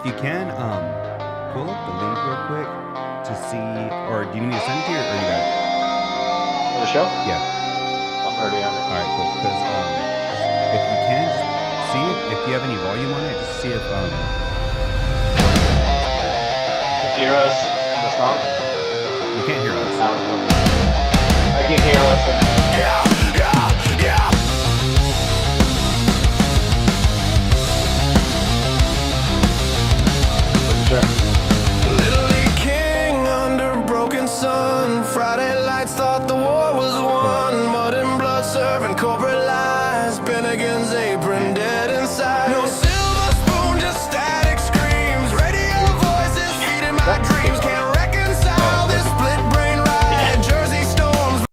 if you can, pull up the link real quick to see, or do you need me to send it to you, or you got it? For the show? Yeah. I'm already on it. All right, cool. Because if you can, just see if you have any volume on it. Just see if hear us in the song? You can't hear us. I can hear us. Yeah. Sure. Little League King under broken sun. Friday lights thought the war was won. Mud and blood serving corporate lies. Bennigan's apron dead inside. No silver spoon, just static screams. Radio voices feeding my dreams. Can't reconcile this split brain ride. Jersey storms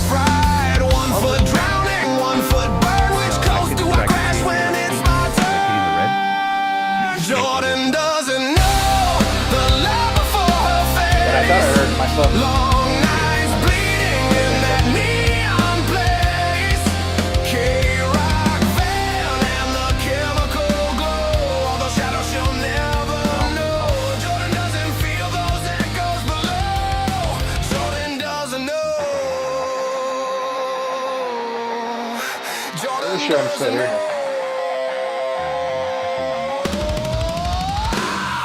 fried. 1 foot drowning, 1 foot burn. Which coast do I crash when it's my turn? Jordan doesn't know the love before her face. But I thought I heard myself. Long nights bleeding in that neon place. K-Rock van and the chemical glow. Although shadows she'll never know. Jordan doesn't feel those echoes below. Jordan doesn't know. Jordan Pretty sure I'm still doesn't here. know.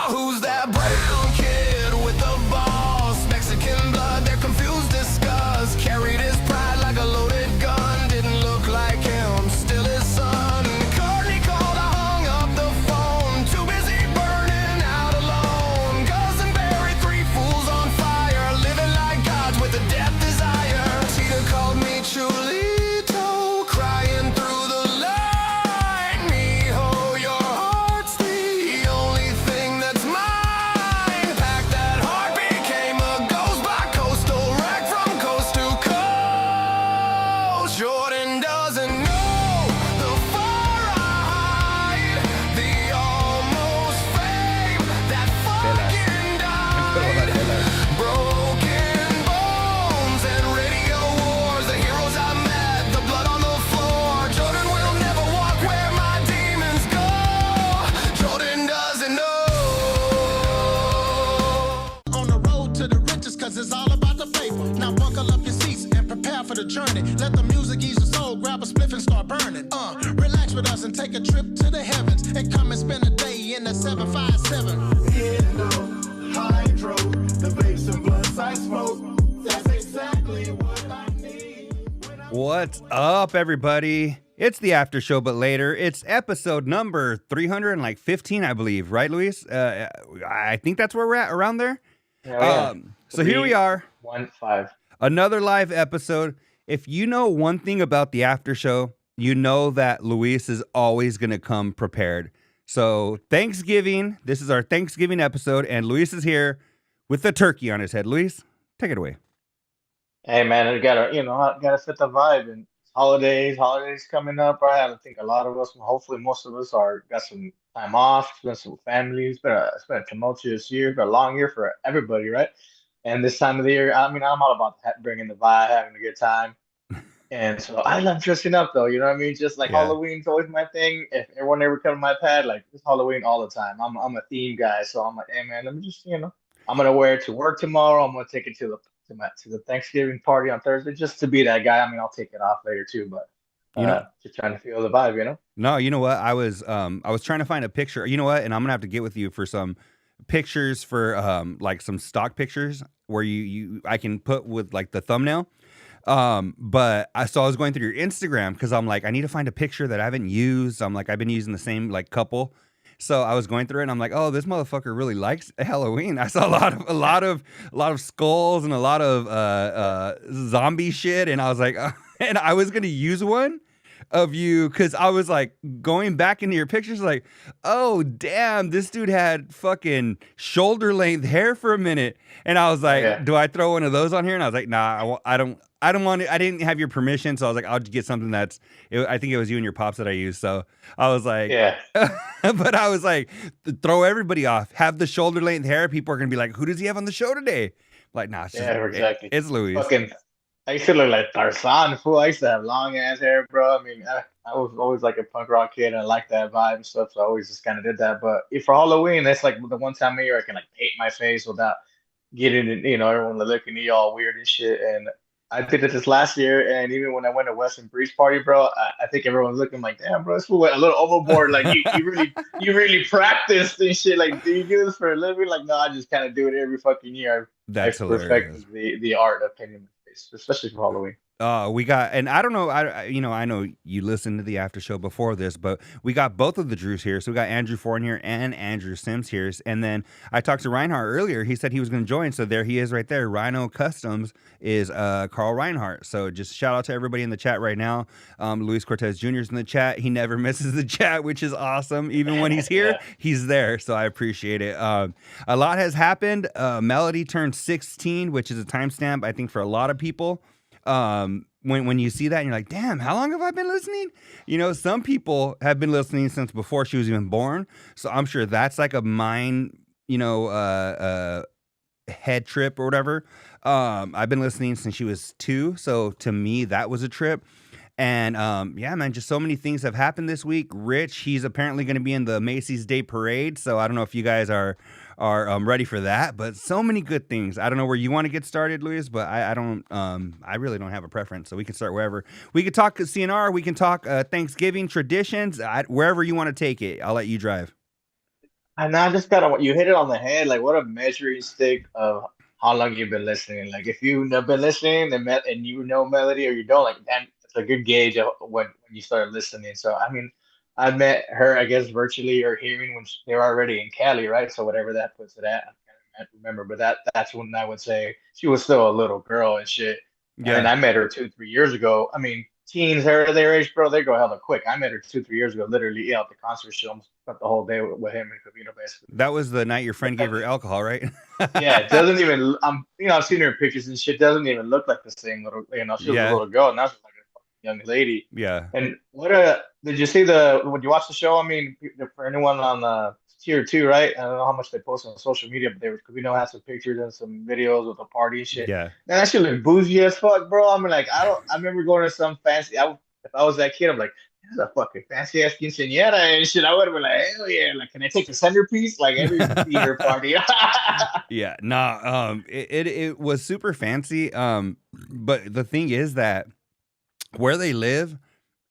Who's that brown kid with the balls? Mexican blood, they're confused, discussed. Carried his pride like a loaded gun. Didn't look like him, still his son. Courtney called, I hung up the phone. Too busy burning out alone. Cousin buried 3 fools on fire. Living like gods with a death desire. Tita called me Chulito, crying through the line. Mijo, your heart's the only thing that's mine. Packed that heart, became a ghost by coastal wreck from coast to coast. Jordan doesn't know the far I hide, the almost fame that fucking died. Broken bones and radio wars, the heroes I met, the blood on the floor. Jordan will never walk where my demons go. Jordan doesn't know. On the road to the riches, cause it's all about the paper. Now buckle up your seats and prepare for the journey. Let the music ease your soul, grab a spliff and start burning. Relax with us and take a trip to the heavens. And come and spend a day in the 757. Hydro, the vapes and blunts I smoke. That's exactly what I need. What's up, everybody? It's the after show, but later. It's episode number 315, I believe, right, Luis? I think that's where we're at, around there. Yeah, So here we are, 1-5. another live episode. If you know one thing about the after show, you know that Luis is always going to come prepared. So Thanksgiving, this is our Thanksgiving episode, and Luis is here with the turkey on his head. Luis, take it away. Hey man, I gotta fit the vibe. And holidays coming up, right? I think a lot of us, hopefully most of us, got some time off, spend some with families. It's been a tumultuous year, but a long year for everybody, right? And this time of the year, I mean, I'm all about bringing the vibe, having a good time. And so I love dressing up, though. You know what I mean? Just like Yeah. Halloween's always my thing. If everyone ever come to my pad, like it's Halloween all the time. I'm a theme guy, so I'm like, hey man, let me just I'm gonna wear it to work tomorrow. I'm gonna take it to the Thanksgiving party on Thursday, just to be that guy. I mean, I'll take it off later too, but just trying to feel the vibe, you know. No, you know what? I was trying to find a picture. You know what? And I'm gonna have to get with you for some pictures for like some stock pictures where I can put with like the thumbnail. But I was going through your Instagram because I'm like, I need to find a picture that I haven't used. I'm like, I've been using the same like couple. So I was going through it and I'm like, oh, this motherfucker really likes Halloween. I saw a lot of skulls and a lot of zombie shit, and I was like, and I was gonna use one of you because I was like going back into your pictures, like, oh damn, this dude had fucking shoulder length hair for a minute, and I was like, do I throw one of those on here? And I was like, nah, I don't want to. I didn't have your permission, so I was like, I'll just get something I think it was you and your pops that I used. So I was like, Yeah. but I was like, throw everybody off. Have the shoulder length hair. People are gonna be like, who does he have on the show today? Like, nah, Yeah, exactly. It's Louis. Fucking I used to look like Tarzan, fool. I used to have long ass hair, bro. I mean, I was always like a punk rock kid, and I liked that vibe and stuff. So I always just kind of did that. But if for Halloween, that's like the one time a year I can like paint my face without getting it, everyone looking at you all weird and shit. And I did it this last year, and even when I went to Western Breeze Party, bro, I think everyone's looking like, damn, bro, this fool went a little overboard. Like you really practiced and shit. Like, do you do this for a living? Like, no, I just kind of do it every fucking year. I That's hilarious. perfect the art of painting my face, especially for Halloween. We got, and I don't know, I know you listened to the after show before this, but we got both of the Drews here. So we got Andrew Fournier and Andrew Sims here. And then I talked to Reinhardt earlier. He said he was going to join. So there he is right there. Rhino Customs is Carl Reinhardt. So just shout out to everybody in the chat right now. Luis Cortez Jr. is in the chat. He never misses the chat, which is awesome. Even when he's here, he's there. So I appreciate it. A lot has happened. Melody turned 16, which is a timestamp, I think, for a lot of people. When you see that and you're like, damn, how long have I been listening? Some people have been listening since before she was even born. So I'm sure that's like a mind, head trip or whatever. I've been listening since she was 2. So to me, that was a trip. And yeah, man, just so many things have happened this week. Rich, he's apparently going to be in the Macy's Day Parade. So I don't know if you guys are ready for that, but so many good things. I don't know where you want to get started, Luis, but I really don't have a preference, so we can start wherever. We could talk CNR, we can talk Thanksgiving traditions, wherever you want to take it. I'll let you drive. And I just you hit it on the head. Like, what a measuring stick of how long you've been listening. Like, if you've been listening and you know Melody or you don't, like, then it's a good gauge of when you started listening. So, I mean, I met her, I guess, virtually or hearing when they were already in Cali, right? So whatever that puts it at, I can't remember. But that's when I would say she was still a little girl and shit. Yeah. And I met her 2-3 years ago. I mean, teens, their age, bro, they go hella quick. I met her 2-3 years ago, literally at the concert show. Almost spent the whole day with him and Covino, basically. That was the night your friend gave her alcohol, right? Yeah, it doesn't even. I've seen her in pictures and shit. Doesn't even look like the same little. She was a little girl, and now she's like a young lady. Yeah. And did you see when you watch the show? I mean, for anyone on tier 2, right? I don't know how much they post on social media, but Covino had some pictures and some videos with the party and shit. Yeah. And that shit look bougie as fuck, bro. I mean, like, I remember going to some fancy. If I was that kid, I'm like, this is a fucking fancy ass quinceañera and shit. I would have been like, hell yeah! Like, can I take the centerpiece? Like every theater party. Yeah. Nah. It was super fancy. But the thing is that where they live.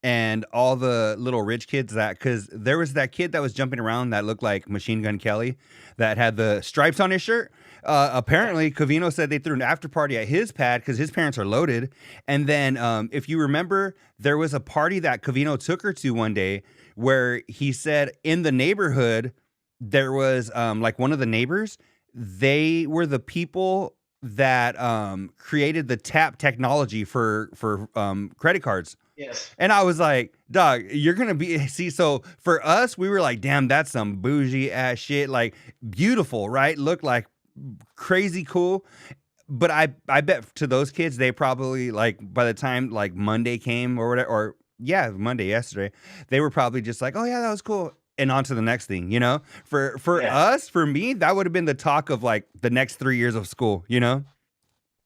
And all the little rich kids because there was that kid that was jumping around that looked like Machine Gun Kelly that had the stripes on his shirt. Apparently, Covino said they threw an after party at his pad because his parents are loaded. And then if you remember, there was a party that Covino took her to one day where he said in the neighborhood, there was like one of the neighbors, they were the people that created the tap technology for credit cards. Yes. And I was like, dog, you're going to be, so for us, we were like, damn, that's some bougie ass shit. Like beautiful, right? Looked like crazy cool. But I bet to those kids, they probably like by the time like Monday came or whatever, Monday yesterday, they were probably just like, oh yeah, that was cool. And on to the next thing, for us, for me, that would have been the talk of like the next 3 years of school,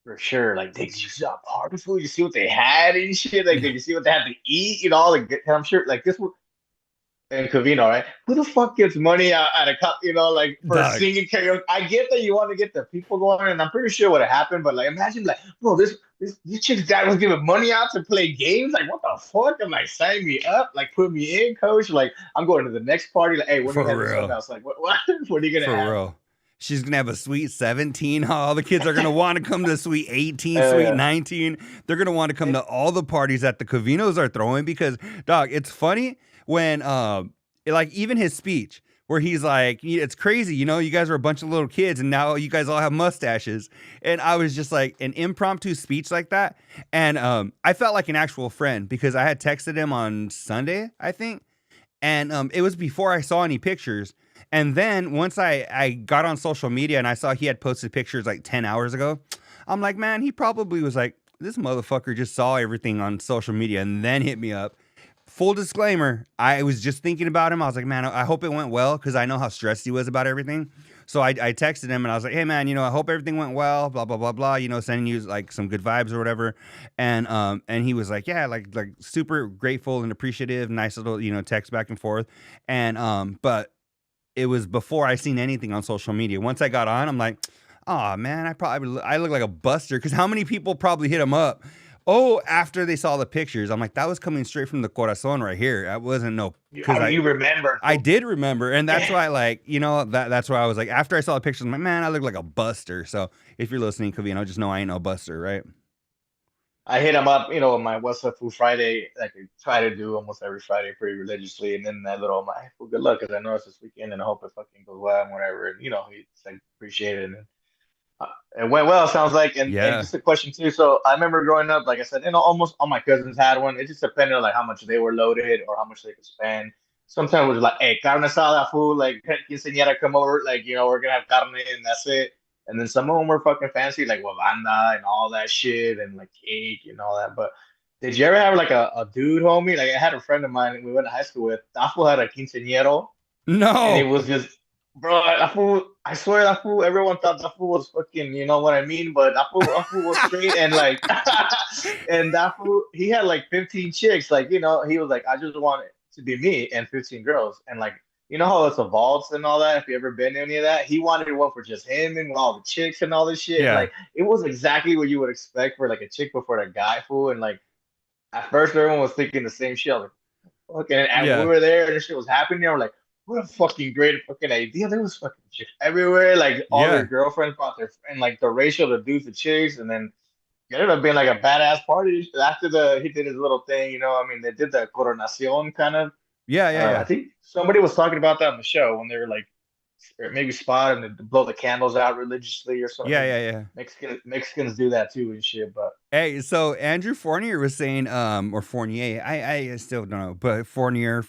For sure. Like, did you see party food? You see what they had and shit? Like, did you see what they had to eat? And I'm sure, like, this was and Covino, right? Who the fuck gets money out at a cup, like, for singing karaoke? I get that you want to get the people going, and I'm pretty sure what happened, but, like, imagine, like, bro, this chick's dad was giving money out to play games? Like, what the fuck? I'm like, sign me up. Like, put me in, coach. Like, I'm going to the next party. Like, hey, what do you have something else? Like, what are you going to have? For real. She's going to have a sweet 17. All the kids are going to want to come to sweet 18, sweet 19. They're going to want to come to all the parties that the Covinos are throwing because, dog, it's funny when, like, even his speech where he's like, it's crazy, you guys are a bunch of little kids and now you guys all have mustaches. And I was just like, an impromptu speech like that. And I felt like an actual friend because I had texted him on Sunday, I think. And it was before I saw any pictures. And then once I got on social media and I saw he had posted pictures like 10 hours ago, I'm like, man, he probably was like, this motherfucker just saw everything on social media and then hit me up. full disclaimer, I was just thinking about him. I was like, man, I hope it went well because I know how stressed he was about everything. So I texted him and I was like, hey man, I hope everything went well, blah, blah, blah, blah, sending you like some good vibes or whatever. And he was like, yeah, like super grateful and appreciative, nice little, text back and forth. And, but it was before I seen anything on social media. Once I got on, I'm like, oh man, I look like a buster. Cause how many people probably hit him up? Oh, after they saw the pictures, I'm like, that was coming straight from the corazon right here. That wasn't because you remember. I did remember, and that's why, that's why I was like, after I saw the pictures, I'm like, man, I look like a buster. So if you're listening, Covino, just know I ain't no buster, right? I hit him up, on my What's Up Food Friday, like I try to do almost every Friday pretty religiously, and then that little, well, good luck, because I know it's this weekend, and I hope it fucking goes well and whatever, and he's like appreciate it, and it went well, sounds like. And just a question too. So I remember growing up, like I said, almost all my cousins had one. It just depended on like how much they were loaded or how much they could spend. Sometimes it was like, hey, carne asada food, like quinceañera come over, like we're gonna have carne and that's it. And then some of them were fucking fancy, like wabanda and all that shit and like cake and all that. But did you ever have like a dude homie? Like I had a friend of mine we went to high school with. That fool had a quinceañero. No. And it was just. Bro, that fool, I swear that fool, everyone thought that fool was fucking, you know what I mean? But that fool was straight and like, and that fool, he had like 15 chicks. Like, he was like, I just want it to be me and 15 girls. And like, how it's a vaults and all that? If you ever been to any of that, he wanted one for just him and all the chicks and all this shit. Yeah. Like, it was exactly what you would expect for like a chick before a guy fool. And like, at first everyone was thinking the same shit. I was like, fucking, and we were there and this shit was happening. I was like, what a fucking great fucking idea. There was fucking chicks everywhere. Like all their girlfriends brought their and like the ratio of dudes to chicks, and then it ended up being like a badass party after he did his little thing, they did the coronación kind of. Yeah. I think somebody was talking about that on the show when they were like maybe Spot and they blow the candles out religiously or something. Yeah. Mexicans do that too and shit. But hey, so Andrew Fournier was saying, or Fournier, I still don't know, but Fournier.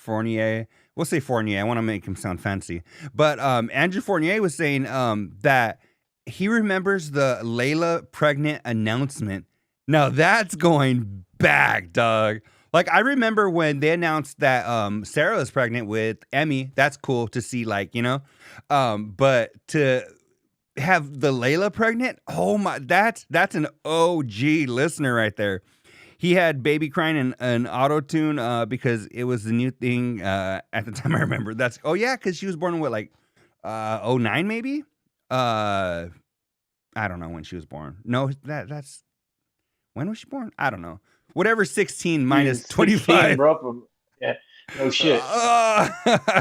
We'll say Fournier. I want to make him sound fancy. But Andrew Fournier was saying that he remembers the Layla pregnant announcement. Now that's going back, dog. Like I remember when they announced that Sarah was pregnant with Emmy. That's cool to see, like, but to have the Layla pregnant, oh my, that's an OG listener right there. He had baby crying and auto-tune because it was the new thing at the time. I remember because she was born in what, like 09 maybe. I don't know when she was born. No, that's when was she born? I don't know. Whatever 16 minus 25. Bro, yeah, no shit.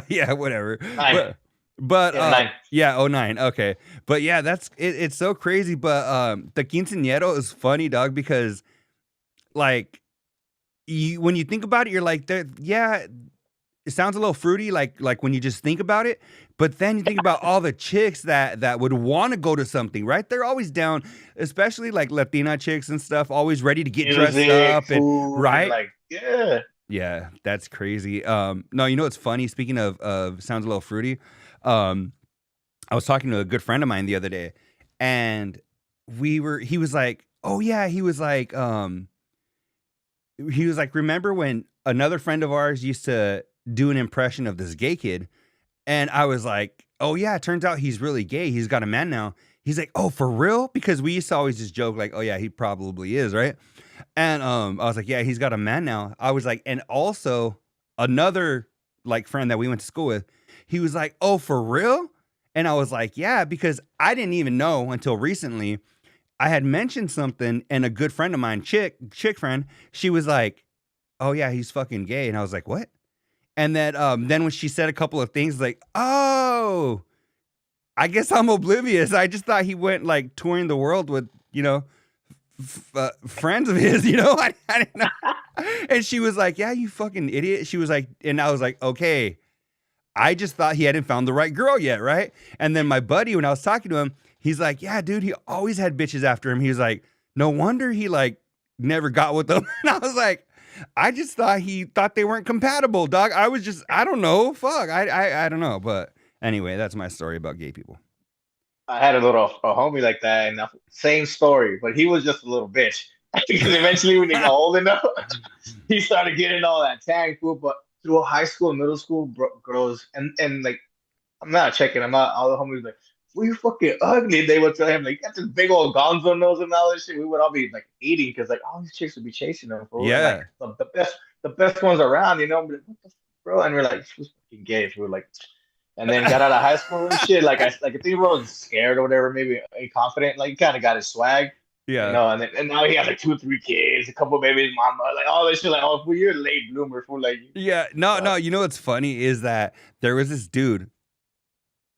Yeah, whatever. 9. But yeah, 9. 09. Okay, but yeah, that's it. It's so crazy. But the quinceañero is funny, dog, because like when you think about it, you're like, yeah, it sounds a little fruity, like when you just think about it. But then you think about all the chicks that would want to go to something, right? They're always down, especially like Latina chicks and stuff, always ready to get dressed up, and right? Like, yeah, that's crazy. No, what's funny? Speaking of sounds a little fruity. I was talking to a good friend of mine the other day, and he was like, oh yeah, he was like, remember when another friend of ours used to do an impression of this gay kid? And I was like, oh yeah, it turns out he's really gay. He's got a man now. He's like, oh, for real? Because we used to always just joke like, oh yeah, he probably is, right? And I was like, yeah, he's got a man now. I was like, and also another like friend that we went to school with, he was like, oh, for real? And I was like, yeah, because I didn't even know until recently. I had mentioned something, and a good friend of mine, chick friend, she was like, oh yeah, he's fucking gay. And I was like, what? And then when she said a couple of things, like, oh, I guess I'm oblivious. I just thought he went like touring the world with, friends of his, I didn't know. And she was like, yeah, you fucking idiot. She was like, and I was like, okay, I just thought he hadn't found the right girl yet, right? And then my buddy, when I was talking to him, he's like, yeah, dude, he always had bitches after him. He was like, no wonder he like never got with them. And I was like, I just thought he thought they weren't compatible, dog. I don't know. Fuck. I don't know. But anyway, that's my story about gay people. I had a homie like that, and same story, but he was just a little bitch. Because eventually, when he got old enough, he started getting all that tang food. But through high school, middle school, girls, and like, I'm not checking. I'm not. All the homies like, "Well, you fucking ugly." They would tell him like, "You got this big old gonzo nose and all this shit." We would all be like eating because like all these chicks would be chasing him for and, like Yeah. the best ones around, you know. But what the bro? And we're like, "Who's fucking gay?" We were like, and then got out of high school and shit. I think bro was scared or whatever, maybe confident. Like he kind of got his swag. You Yeah. know, and now he has like 2 or 3 kids, a couple babies, mama, like all this shit. Like, oh, fool, you're a late bloomer, fool. Like, Yeah. No. You know what's funny is that there was this dude,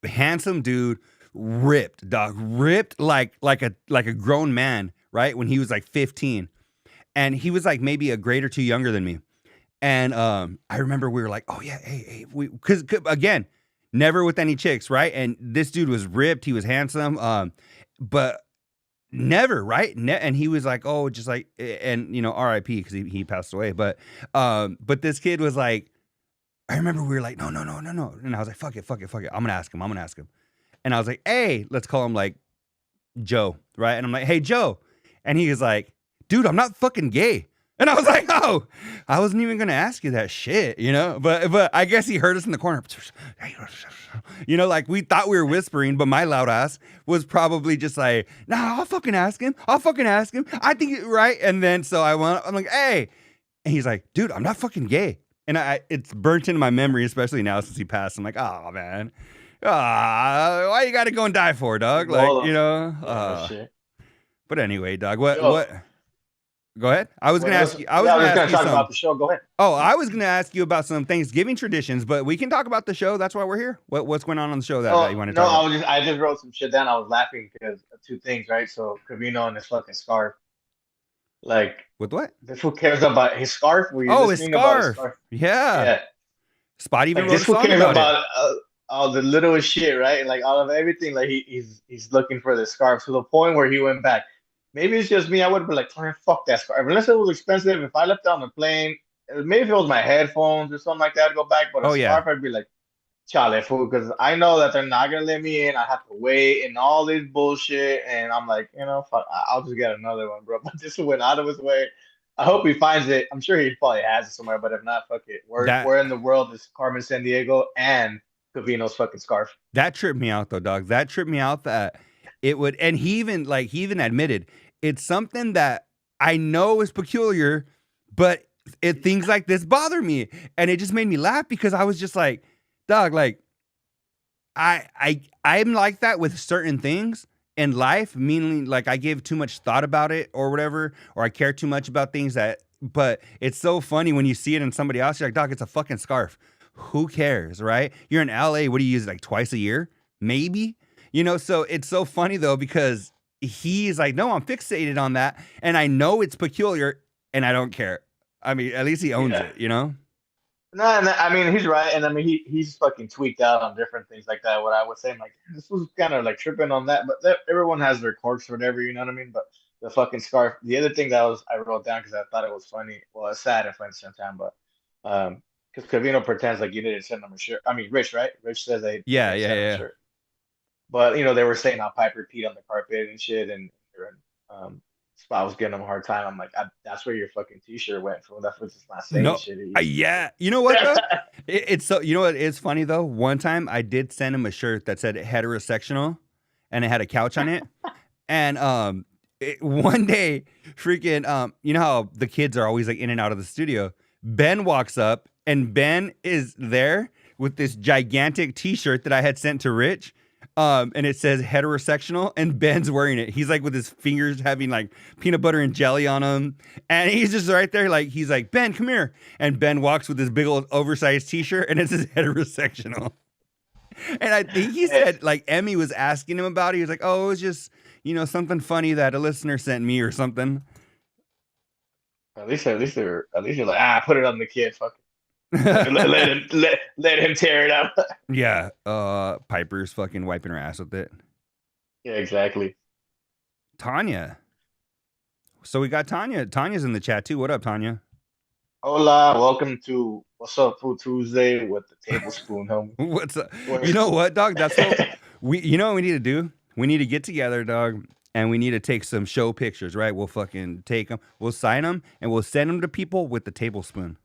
handsome dude, ripped, dog, ripped like a grown man, right? When he was like 15, and he was like maybe a grade or two younger than me. And I remember we were like, oh yeah, hey, because again, never with any chicks, right? And this dude was ripped, he was handsome, but never, right? And he was like, oh, just like, and you know, R.I.P. because he passed away. But this kid was like, I remember we were like, no, and I was like, fuck it, I'm gonna ask him. And I was like, hey, let's call him like Joe, right? And I'm like, hey, Joe, and he was like, dude, I'm not fucking gay. And I was like, oh, I wasn't even gonna ask you that shit, you know. But I guess he heard us in the corner, you know, like we thought we were whispering, but my loud ass was probably just like, nah, I'll fucking ask him. I think you're right. And then so I'm like, hey, and he's like, dude, I'm not fucking gay. And it's burnt into my memory, especially now since he passed. I'm like, oh man, why you gotta go and die for, dog? Like, you know. shit. But anyway, dog, what? Go ahead. I was going to ask you. I was going to talk some, about the show. Go ahead. Oh, I was going to ask you about some Thanksgiving traditions, but we can talk about the show. That's why we're here. What's going on the show that you want to talk about? I just wrote some shit down. I was laughing because of 2 things, right? So Covino and his fucking scarf. Like, with what? This fool cares about his scarf. His scarf. Yeah. Spot even wrote a song about it. All the littlest shit, right? Like all of everything. Like he's looking for the scarf to the point where he went back. Maybe it's just me. I would be like, oh, fuck that scarf. Unless it was expensive. If I left it on the plane, maybe if it was my headphones or something like that, I'd go back. But a scarf, I'd be like, chale, fool, because I know that they're not gonna let me in. I have to wait and all this bullshit. And I'm like, you know, fuck, I'll just get another one, bro. But this went out of his way. I hope he finds it. I'm sure he probably has it somewhere. But if not, fuck it. Where in the world is Carmen Sandiego and Covino's fucking scarf? That tripped me out though, dog. That tripped me out that it would, and he even admitted it's something that I know is peculiar, but things like this bother me, and it just made me laugh because I was just like, dog, like I'm like that with certain things in life, meaning like I give too much thought about it or whatever, or I care too much about things but it's so funny when you see it in somebody else. You're like, dog, it's a fucking scarf. Who cares, right? You're in LA. What do you use, like twice a year? Maybe, you know? So it's so funny though, because he's like, no, I'm fixated on that. And I know it's peculiar and I don't care. I mean, at least he owns it, you know? No, I mean, he's right. And I mean, he's fucking tweaked out on different things like that. What I was saying, like, this was kind of like tripping on that. But everyone has their quirks or whatever, you know what I mean? But the fucking scarf. The other thing that I wrote down because I thought it was funny. Well, it's sad and funny at the same time. But because Covino pretends like you didn't send him a shirt. I mean, Rich, right? Rich says they yeah. A shirt. But you know, they were saying how Piper peed on the carpet and shit, and Spot was giving him a hard time. I'm like, that's where your fucking t-shirt went from. That's what's not saying shit. Yeah, you know what though? It's so, you know what is funny though? One time I did send him a shirt that said heterosexual, and it had a couch on it. And one day, freaking, you know how the kids are always like in and out of the studio. Ben walks up, and Ben is there with this gigantic t-shirt that I had sent to Rich. And it says heterosexual, and Ben's wearing it. He's like with his fingers having like peanut butter and jelly on him. And he's just right there. Like, he's like, Ben, come here. And Ben walks with this big old oversized t-shirt, and it says heterosexual. And I think he said like Emmy was asking him about it. He was like, oh, it was just, you know, something funny that a listener sent me or something. At least you're like, put it on the kid. Fuck it. let him tear it up. Yeah. Piper's fucking wiping her ass with it. Yeah, exactly. Tanya. So we got Tanya. Tanya's in the chat too. What up, Tanya? Hola, welcome to What's Up Food Tuesday with the Tablespoon, homie. What's up? You know what, dog? That's what you know what we need to do? We need to get together, dog, and we need to take some show pictures, right? We'll fucking take them, we'll sign them, and we'll send them to people with the tablespoon.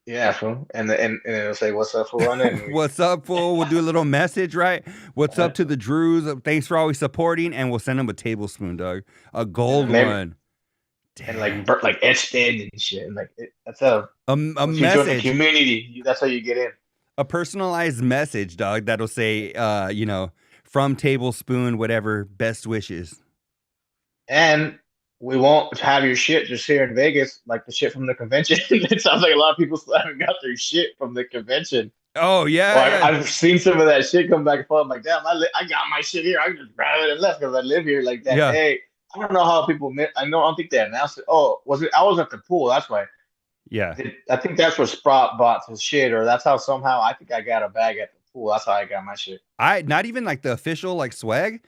Yeah, fool. And it'll say, "What's up, fool?" And What's up, fool? We'll do a little message, right? What's up to the Drews? Thanks for always supporting, and we'll send them a tablespoon, dog. A gold one. And like etched in and shit. And that's a message. You join the community. That's how you get in. A personalized message, dog, that'll say, from Tablespoon, whatever, best wishes. And we won't have your shit just here in Vegas, like the shit from the convention. It sounds like a lot of people still haven't got their shit from the convention. Oh, yeah. I've seen some of that shit come back and forth. I'm like, damn, I got my shit here. I just grab it and left because I live here like that. Yeah. Hey, I don't know how people. I don't think they announced it. Oh, was it? I was at the pool. That's why. Yeah. I think that's where Sprott bought his shit, or that's how somehow I think I got a bag at the pool. That's how I got my shit. Not even like the official like swag,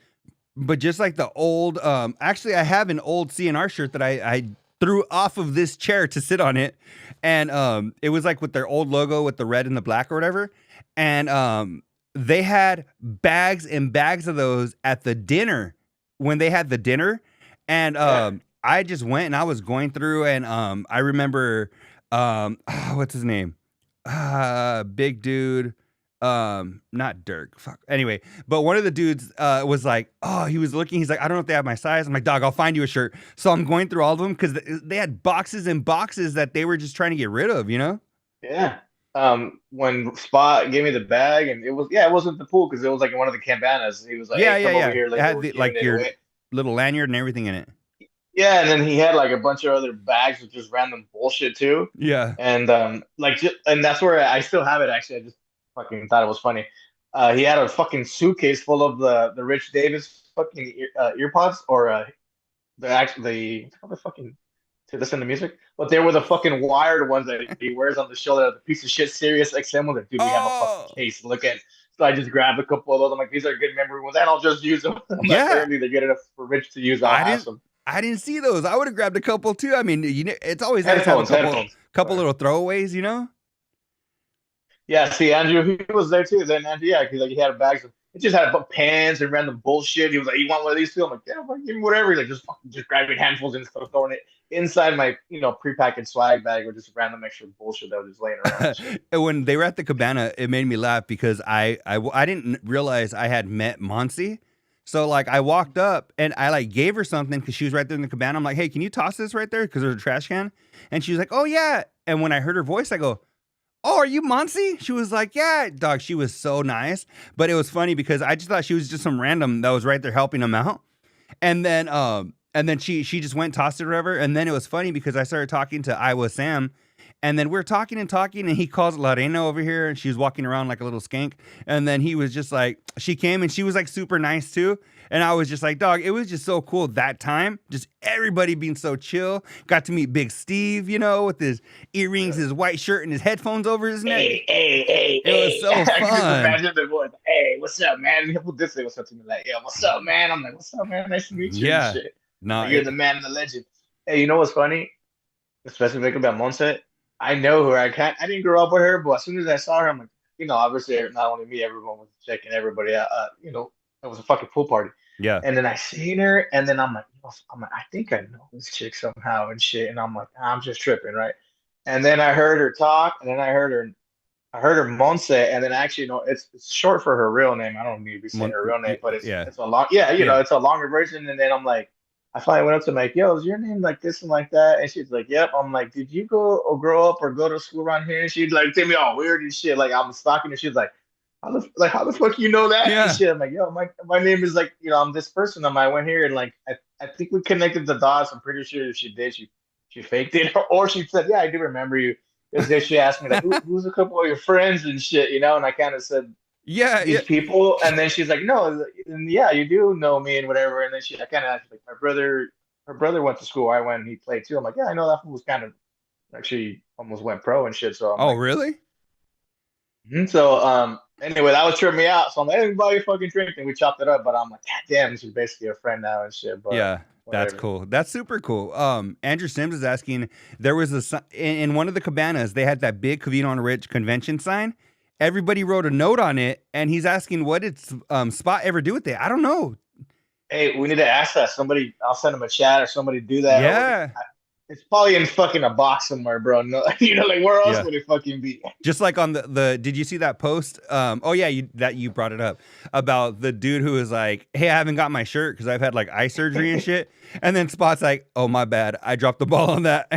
but just like the old. Actually, I have an old CNR shirt that I threw off of this chair to sit on it, and it was like with their old logo with the red and the black or whatever, and they had bags and bags of those at the dinner when they had the dinner, and I just went and I was going through, and I remember what's his name, big dude. Not Dirk. Fuck. Anyway, but one of the dudes was like, oh, he was looking. He's like, I don't know if they have my size. I'm like, dog, I'll find you a shirt. So I'm going through all of them because they had boxes and boxes that they were just trying to get rid of, you know? Yeah. When Spot gave me the bag, and it wasn't the pool because it was like in one of the cabanas. He was like, yeah, hey, yeah, come yeah. over here, It had like your little lanyard and everything in it. Yeah, and then he had like a bunch of other bags with just random bullshit too. Yeah. And and that's where I still have it. Actually, I just fucking thought it was funny. He had a fucking suitcase full of the Rich Davis fucking earpods, or the fucking to listen to music, but they were the fucking wired ones that he wears on the shoulder. The piece of shit Sirius XM was like, dude, we have a fucking case. Look at. So I just grabbed a couple of those. I'm like, these are good memory ones, and I'll just use them. Apparently they're good enough for Rich to use. I'll ask them. I didn't see those. I would have grabbed a couple too. I mean, it's always nice to have a couple little throwaways, you know? Yeah, see, Andrew, he was there too. Then Andrew, yeah, because he had bags of, it just had pans and random bullshit. He was like, "You want one of these too?" I'm like, "Yeah, give me whatever." He's like, just grabbing handfuls and stuff, throwing it inside my prepackaged swag bag or just random extra bullshit that was just laying around. And when they were at the cabana, it made me laugh because I didn't realize I had met Montse. So like I walked up and I like gave her something because she was right there in the cabana. I'm like, hey, can you toss this right there? Because there's a trash can. And she was like, oh yeah. And when I heard her voice, I go, oh, are you Montse? She was like, yeah, dog. She was so nice. But it was funny because I just thought she was just some random that was right there helping him out. And then she just went and tossed it or whatever. And then it was funny because I started talking to Iowa Sam. And then we're talking, and he calls Lorena over here, and she was walking around like a little skank. And then he was just like, she came, and she was like super nice too. And I was just like, dog, it was just so cool that time. Just everybody being so chill. Got to meet Big Steve, with his earrings, his white shirt, and his headphones over his neck. Hey. It was so fun. I can just imagine the voice. Hey, what's up, man? And he'll just say what's up to me like, yeah, what's up, man? I'm like, what's up, man? Nice to meet you. Yeah. And shit. No, you're the man and the legend. Hey, you know what's funny? Especially thinking about Montse. I know her. I didn't grow up with her, but as soon as I saw her, I'm like, obviously not only me, everyone was checking everybody out. It was a fucking pool party. Yeah. And then I seen her, and then I'm like, I think I know this chick somehow and shit. And I'm like, I'm just tripping, right? And then I heard her talk, and then I heard her Montse, and then actually, it's short for her real name. I don't need to be saying her real name, but it's a long, it's a longer version. And then I'm like, I finally went up to him like, yo, is your name like this and like that? And she's like, yep. I'm like, did you go or grow up or go to school around here? And she'd like tell me all weird and shit. Like I'm stalking her. She's like, how the fuck you know that? Yeah. And shit. I'm like, yo, my name is like, I'm this person. I went here and like I think we connected the dots. I'm pretty sure if she did, she faked it. Or she said, yeah, I do remember you. Because she asked me like, who's a couple of your friends and shit, and I kind of said, these people, and then she's like, no, and yeah, you do know me and whatever. And then I kind of asked like, her brother went to school where I went and he played too. I'm like, yeah, I know that fool was kind of actually almost went pro and shit. So really? So anyway, that was tripping me out. So I'm like, everybody fucking drink, and we chopped it up. But I'm like, God damn, she's basically a friend now and shit. But yeah. whatever. That's cool. That's super cool. Andrew Sims is asking, there was in one of the cabanas, they had that big Covino Rich convention sign. Everybody wrote a note on it, and he's asking, what did Spot ever do with it? I don't know. Hey, we need to ask that. Somebody, I'll send them a chat or somebody do that. Yeah. It's probably in fucking a box somewhere, bro. No, like where else Yeah. would it fucking be? Just like on the did you see that post? Oh yeah, you brought it up about the dude who was like, hey, I haven't got my shirt because I've had like eye surgery and shit. And then Spot's like, oh my bad, I dropped the ball on that.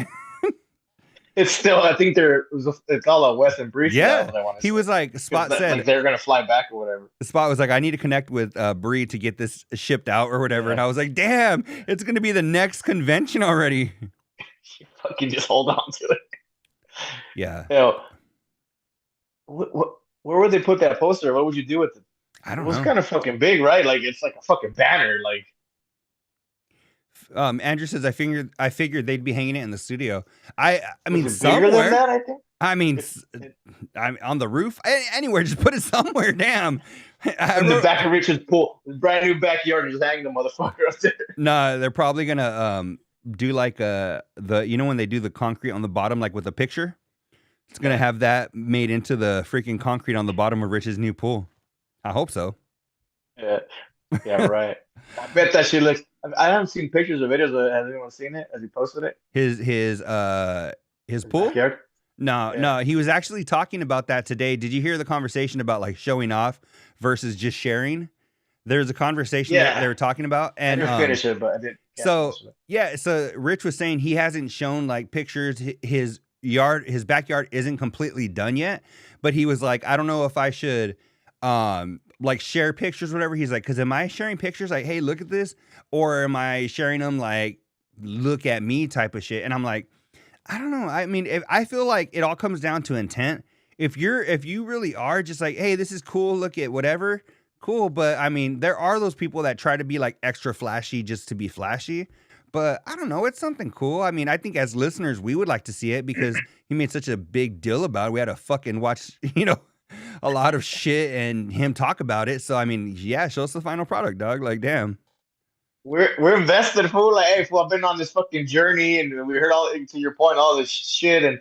It's still, I think it's all a West and Breeze. Yeah. I want to He was like, Spot said like they're gonna fly back or whatever. Spot was like, I need to connect with Bree to get this shipped out or whatever. Yeah. And I was like, damn, it's gonna be the next convention already. You fucking just hold on to it. Yeah. Where would they put that poster? What would you do with it? I don't It was know. kind of fucking big, right? Like it's like a fucking banner. Like Andrew says, I figured they'd be hanging it in the studio. I mean, was it bigger somewhere. than that, I think. I mean, I'm on the roof, anywhere. Just put it somewhere. Damn. In the back of Richard's pool, brand new backyard, and just hang the motherfucker up there. No, they're probably gonna do like when they do the concrete on the bottom, like with a picture. It's gonna have that made into the freaking concrete on the bottom of Rich's new pool. I hope so. Yeah, right. I bet that shit looks. I haven't seen pictures or videos. Has anyone seen it? Has he posted it? His pool? Backyard? No, Yeah. no. He was actually talking about that today. Did you hear the conversation about like showing off versus just sharing? There's a conversation that they were talking about, and I didn't finish it, but I did. So Rich was saying he hasn't shown like pictures. His backyard isn't completely done yet, but he was like, I don't know if I should like share pictures or whatever. He's like, because am I sharing pictures like, hey, look at this, or am I sharing them like, look at me type of shit? And I'm like, I don't know. I mean, I feel like it all comes down to intent. If you really are just like, hey, this is cool, look at whatever, cool. But I mean, there are those people that try to be like extra flashy just to be flashy. But I don't know, it's something cool. I mean, I think as listeners, we would like to see it because he made such a big deal about it. We had to fucking watch, a lot of shit and him talk about it. So I mean, yeah, show us the final product, dog. Like, damn. We're invested, fool. Like, hey, fool, I've been on this fucking journey, and we heard to your point, all this shit, and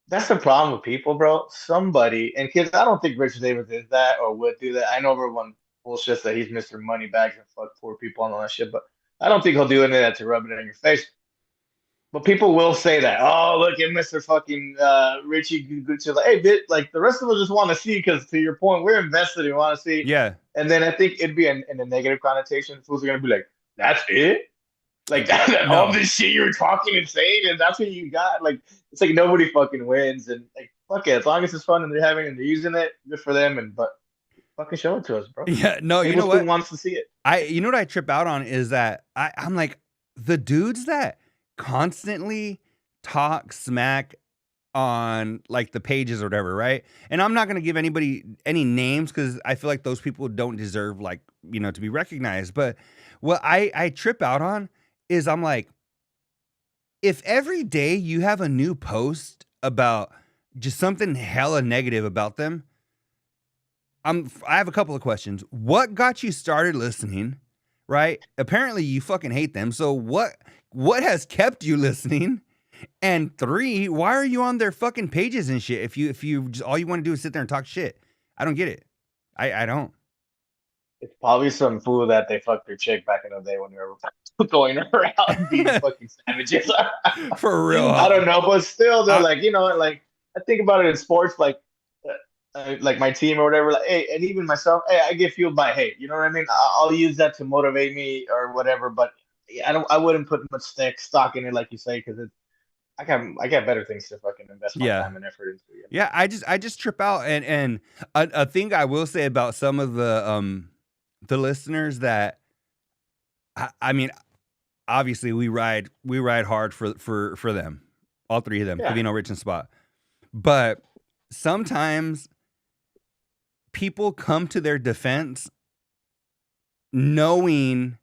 that's the problem with people, bro. Somebody, and kids, I don't think Richard Davis did that or would do that. I know everyone bullshits that he's Mr. Moneybags and fuck poor people and all that shit, but I don't think he'll do any of that to rub it in your face. But people will say that. Oh, look at Mr. fucking Richie Gucci. Like, hey, bit like the rest of us just want to see because to your point, we're invested and want to see. Yeah. And then I think it'd be in a negative connotation. Fools are gonna be like, "That's it." Like all this shit you were talking and saying, and that's what you got. Like it's like nobody fucking wins, and like fuck it. As long as it's fun and they're having and they're using it, good for them. But fucking show it to us, bro. Yeah, no, you People know what? still wants to see it. You know what I trip out on is that I'm like the dudes that constantly talk smack on like the pages or whatever, right? And I'm not gonna give anybody any names because I feel like those people don't deserve like to be recognized. But what I trip out on is I'm like, if every day you have a new post about just something hella negative about them, I have a couple of questions. What got you started listening? Right? Apparently you fucking hate them. So what has kept you listening? And 3, why are you on their fucking pages and shit? If you just, all you want to do is sit there and talk shit. I don't get it. I don't. It's probably some fool that they fucked their chick back in the day when they were going around being fucking savages. For real. I don't know, but still, they're like, like I think about it in sports, like my team or whatever. Like, hey, and even myself, hey, I get fueled by hate. You know what I mean? I'll use that to motivate me or whatever. But I wouldn't put much stock in it, like you say, because I got better things to fucking invest my time and effort into. Yeah, I just trip out, and a thing I will say about some of the listeners that I mean, obviously we ride hard for them, all 3 of them, Covino, Rich, and Spot. But sometimes people come to their defense knowing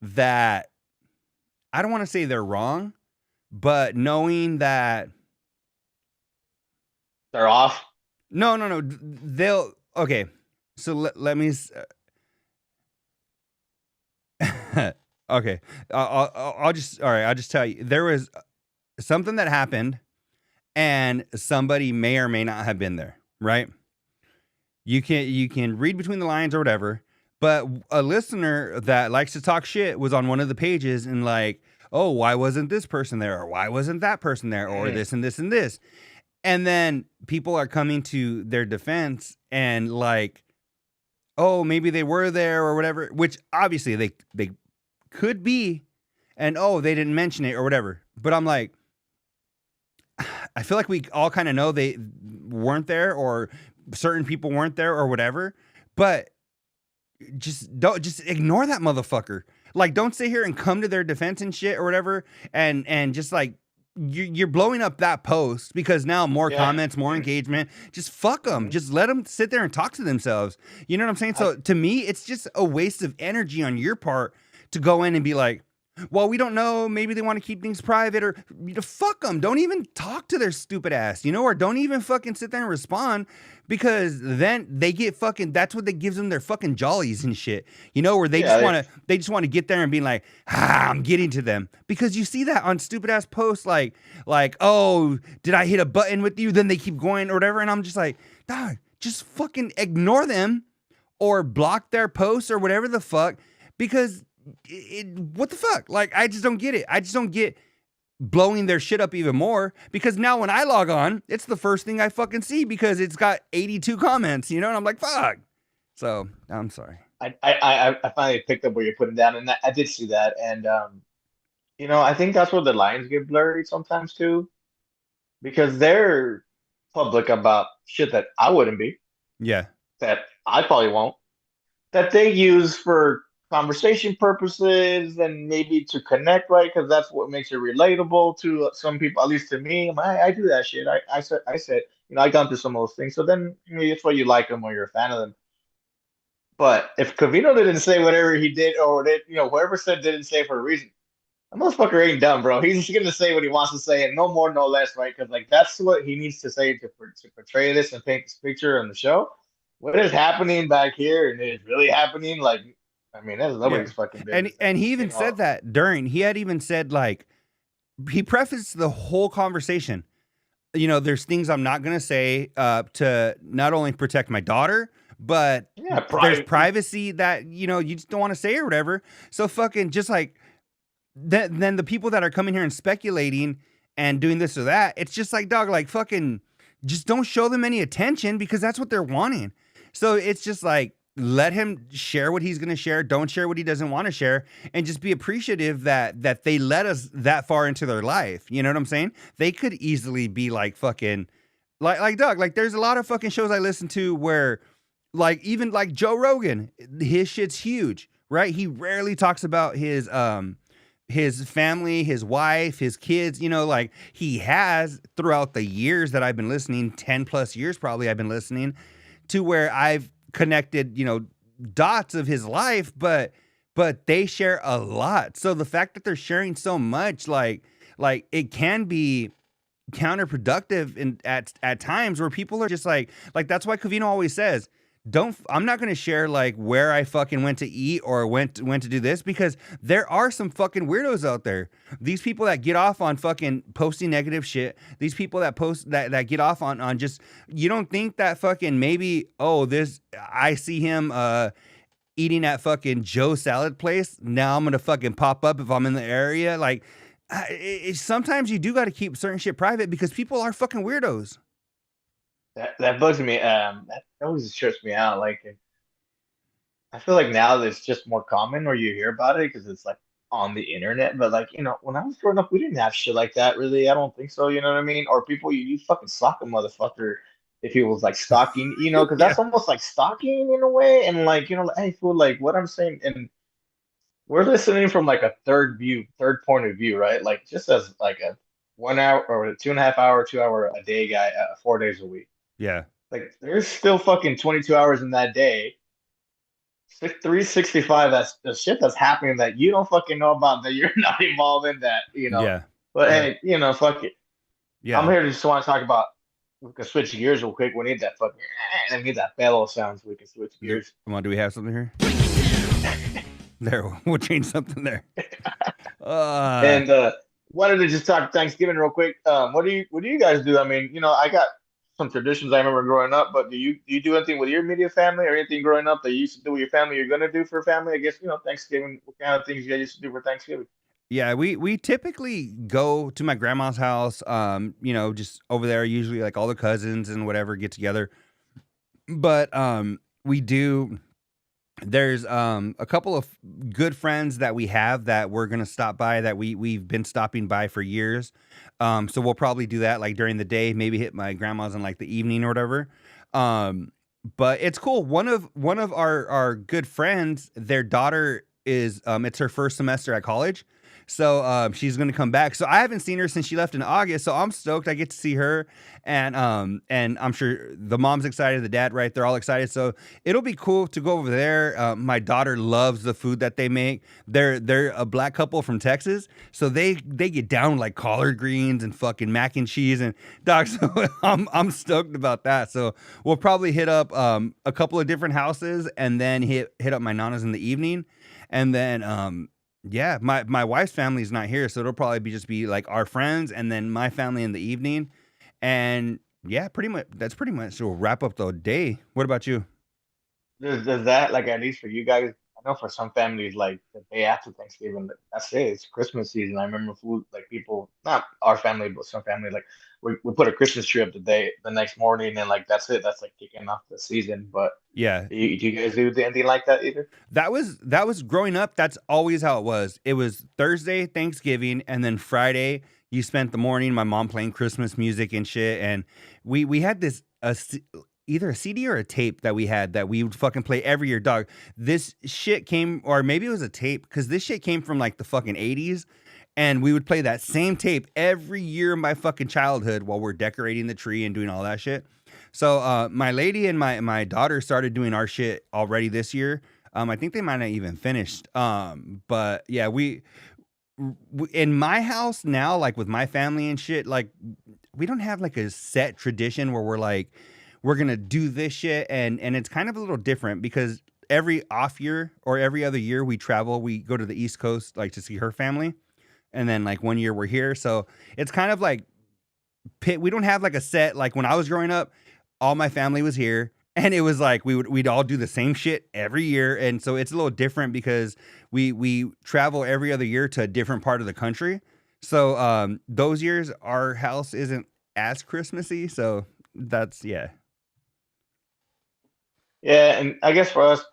that I don't want to say they're wrong, but knowing that they're off. No. They'll okay. So let me. Okay. I'll just tell you. There was something that happened, and somebody may or may not have been there. Right. You can read between the lines or whatever, But a listener that likes to talk shit was on one of the pages and like, oh, why wasn't this person there? Or why wasn't that person there? Or this and this and this. And then people are coming to their defense and like, oh, maybe they were there or whatever, which obviously they could be. And oh, they didn't mention it or whatever. But I'm like, I feel like we all kind of know they weren't there or certain people weren't there or whatever. But just ignore that motherfucker. Like, don't sit here and come to their defense and shit or whatever. And just like, you're blowing up that post because now more comments, more engagement. Just fuck them. Just let them sit there and talk to themselves. You know what I'm saying? So to me, it's just a waste of energy on your part to go in and be like, well, we don't know. Maybe they want to keep things private or fuck them. Don't even talk to their stupid ass, or don't even fucking sit there and respond because then they get fucking, that's what that gives them their fucking jollies and shit, where they just want to get there and be like, I'm getting to them because you see that on stupid ass posts like, oh, did I hit a button with you? Then they keep going or whatever. And I'm just like, dog, just fucking ignore them or block their posts or whatever the fuck because what the fuck? Like, I just don't get it. I just don't get blowing their shit up even more because now when I log on, it's the first thing I fucking see because it's got 82 comments, and I'm like, fuck. So I'm sorry. I finally picked up what you're putting down, and I did see that, and I think that's where the lines get blurry sometimes too, because they're public about shit that I wouldn't be. Yeah. That I probably won't. That they use for conversation purposes and maybe to connect, right? Because that's what makes it relatable to some people, at least to me. I do that shit. I said, I gone through some of those things. So then it's why you like them or you're a fan of them. But if Covino didn't say whatever he did, or whoever said didn't say for a reason, that motherfucker ain't dumb, bro. He's just gonna say what he wants to say, and no more, no less, right? Because that's what he needs to say to portray this and paint this picture on the show. What is happening back here, and it is really happening, like. I mean, that's nobody's fucking business. And he even said that he had even said, like, he prefaced the whole conversation. There's things I'm not going to say to not only protect my daughter, but there's privacy that, you just don't want to say or whatever. So fucking just like, then the people that are coming here and speculating and doing this or that, it's just like, dog, like fucking just don't show them any attention because that's what they're wanting. So it's just like, let him share what he's going to share. Don't share what he doesn't want to share, and just be appreciative that they let us that far into their life. You know what I'm saying? They could easily be like fucking like Doug. Like there's a lot of fucking shows I listen to where like even like Joe Rogan, his shit's huge, right? He rarely talks about his family, his wife, his kids, like he has throughout the years that I've been listening, 10 plus years probably I've been listening to where I've connected, dots of his life, but they share a lot. So the fact that they're sharing so much, like it can be counterproductive at times where people are just like that's why Covino always says, I'm not going to share like where I fucking went to eat or went to do this because there are some fucking weirdos out there. These people that get off on fucking posting negative shit. These people that post that get off on just, you don't think that fucking maybe, I see him eating at fucking Joe's salad place. Now I'm going to fucking pop up if I'm in the area. Like sometimes you do got to keep certain shit private because people are fucking weirdos. That bugs me. That always trips me out. Like, I feel like now it's just more common where you hear about it because it's like on the internet. But like, when I was growing up, we didn't have shit like that. Really, I don't think so. You know what I mean? Or people, you fucking stalk a motherfucker if he was like stalking. Because that's almost like stalking in a way. And like, hey, fool, like what I'm saying, and we're listening from like a third point of view, right? Like just as like a 1 hour or a 2.5 hour, 2 hour a day guy, 4 days a week. Yeah. Like there's still fucking 22 hours in that day. 365, that's the shit that's happening that you don't fucking know about, that you're not involved in that, Yeah. But hey, fuck it. Yeah. I'm here to just want to talk about, we can switch gears real quick. We need that fucking, I need that bellow sound so we can switch gears. Come on, do we have something here? There, we'll change something there. And wanted to just talk Thanksgiving real quick. What do you guys do? I mean, I got some traditions I remember growing up. But do you do anything with your immediate family or anything growing up that you used to do with your family? You're gonna do for family? I guess Thanksgiving. What kind of things you guys used to do for Thanksgiving? Yeah, we typically go to my grandma's house. Just over there. Usually, like all the cousins and whatever get together. But we do. There's a couple of good friends that we have that we're gonna stop by that we've been stopping by for years. So we'll probably do that like during the day, maybe hit my grandma's in like the evening or whatever. But it's cool. One of our good friends, their daughter is it's her first semester at college. So she's gonna come back. So I haven't seen her since she left in August. So I'm stoked I get to see her. And I'm sure the mom's excited, the dad, right? They're all excited. So it'll be cool to go over there. My daughter loves the food that they make. They're a black couple from Texas. So they get down like collard greens and fucking mac and cheese and dog. So I'm stoked about that. So we'll probably hit up a couple of different houses and then hit up my nana's in the evening. And then yeah, my wife's family is not here, so it'll probably just be like our friends and then my family in the evening. And yeah, pretty much that's pretty much we'll wrap up the day. What about you? Does that like at least for you guys? I know for some families, like the day after Thanksgiving, like, that's it. It's Christmas season. I remember food like people, not our family, but some family, like we put a Christmas tree up the next morning, and like that's it. That's like kicking off the season. But Yeah, do you guys do anything like that either? that was growing up. That's always how it was. It was Thursday, Thanksgiving, and then Friday you spent the morning. My mom playing Christmas music and shit, and we had this either a CD or a tape that we had that we would fucking play every year. Dog, this shit came, or maybe it was a tape because this shit came from like the fucking 80s. And we would play that same tape every year in my fucking childhood while we're decorating the tree and doing all that shit. So my lady and my daughter started doing our shit already this year. I think they might not even finished. But yeah, we in my house now, like with my family and shit, like we don't have like a set tradition where we're like we're gonna do this shit, and it's kind of a little different because every off year or every other year we travel, we go to the East Coast like to see her family. And then like one year we're here. So it's kind of like we don't have like a set, like when I was growing up, all my family was here and it was like we'd all do the same shit every year. And so it's a little different because we travel every other year to a different part of the country. So those years our house isn't as Christmassy. So that's yeah. Yeah, and I guess for us,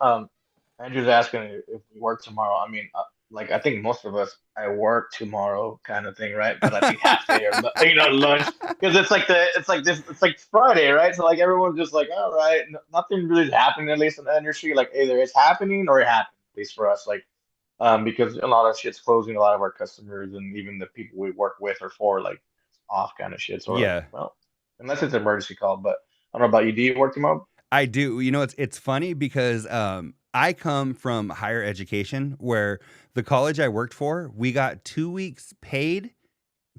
Andrew's asking if we work tomorrow. I mean, like I think most of us, I work tomorrow, kind of thing, right? But I think half day or lunch, because it's like Friday, right? So like everyone's just like, all right, nothing really is happening at least in the industry. Like either it's happening or it happened, at least for us, like because a lot of shit's closing, a lot of our customers and even the people we work with or for like off kind of shit. So we're like, Yeah. well, unless it's an emergency call, but I don't know about you. Do you work tomorrow? I do. You know, it's funny because I come from higher education where the college I worked for, we got 2 weeks paid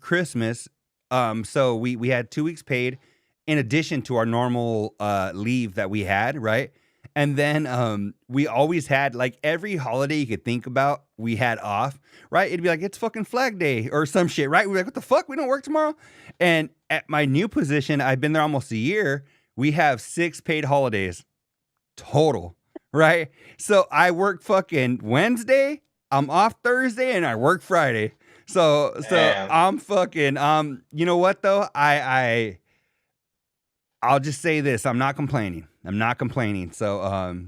Christmas. So we had 2 weeks paid in addition to our normal leave that we had, right? And then we always had like every holiday you could think about, we had off, right? It'd be like, it's fucking Flag Day or some shit, right? We're like, what the fuck? We don't work tomorrow? And at my new position, I've been there almost a year. We have 6 paid holidays total, right? So I work fucking Wednesday, I'm off Thursday, and I work Friday. So Damn. I'm fucking you know what though? I'll just say this. I'm not complaining. So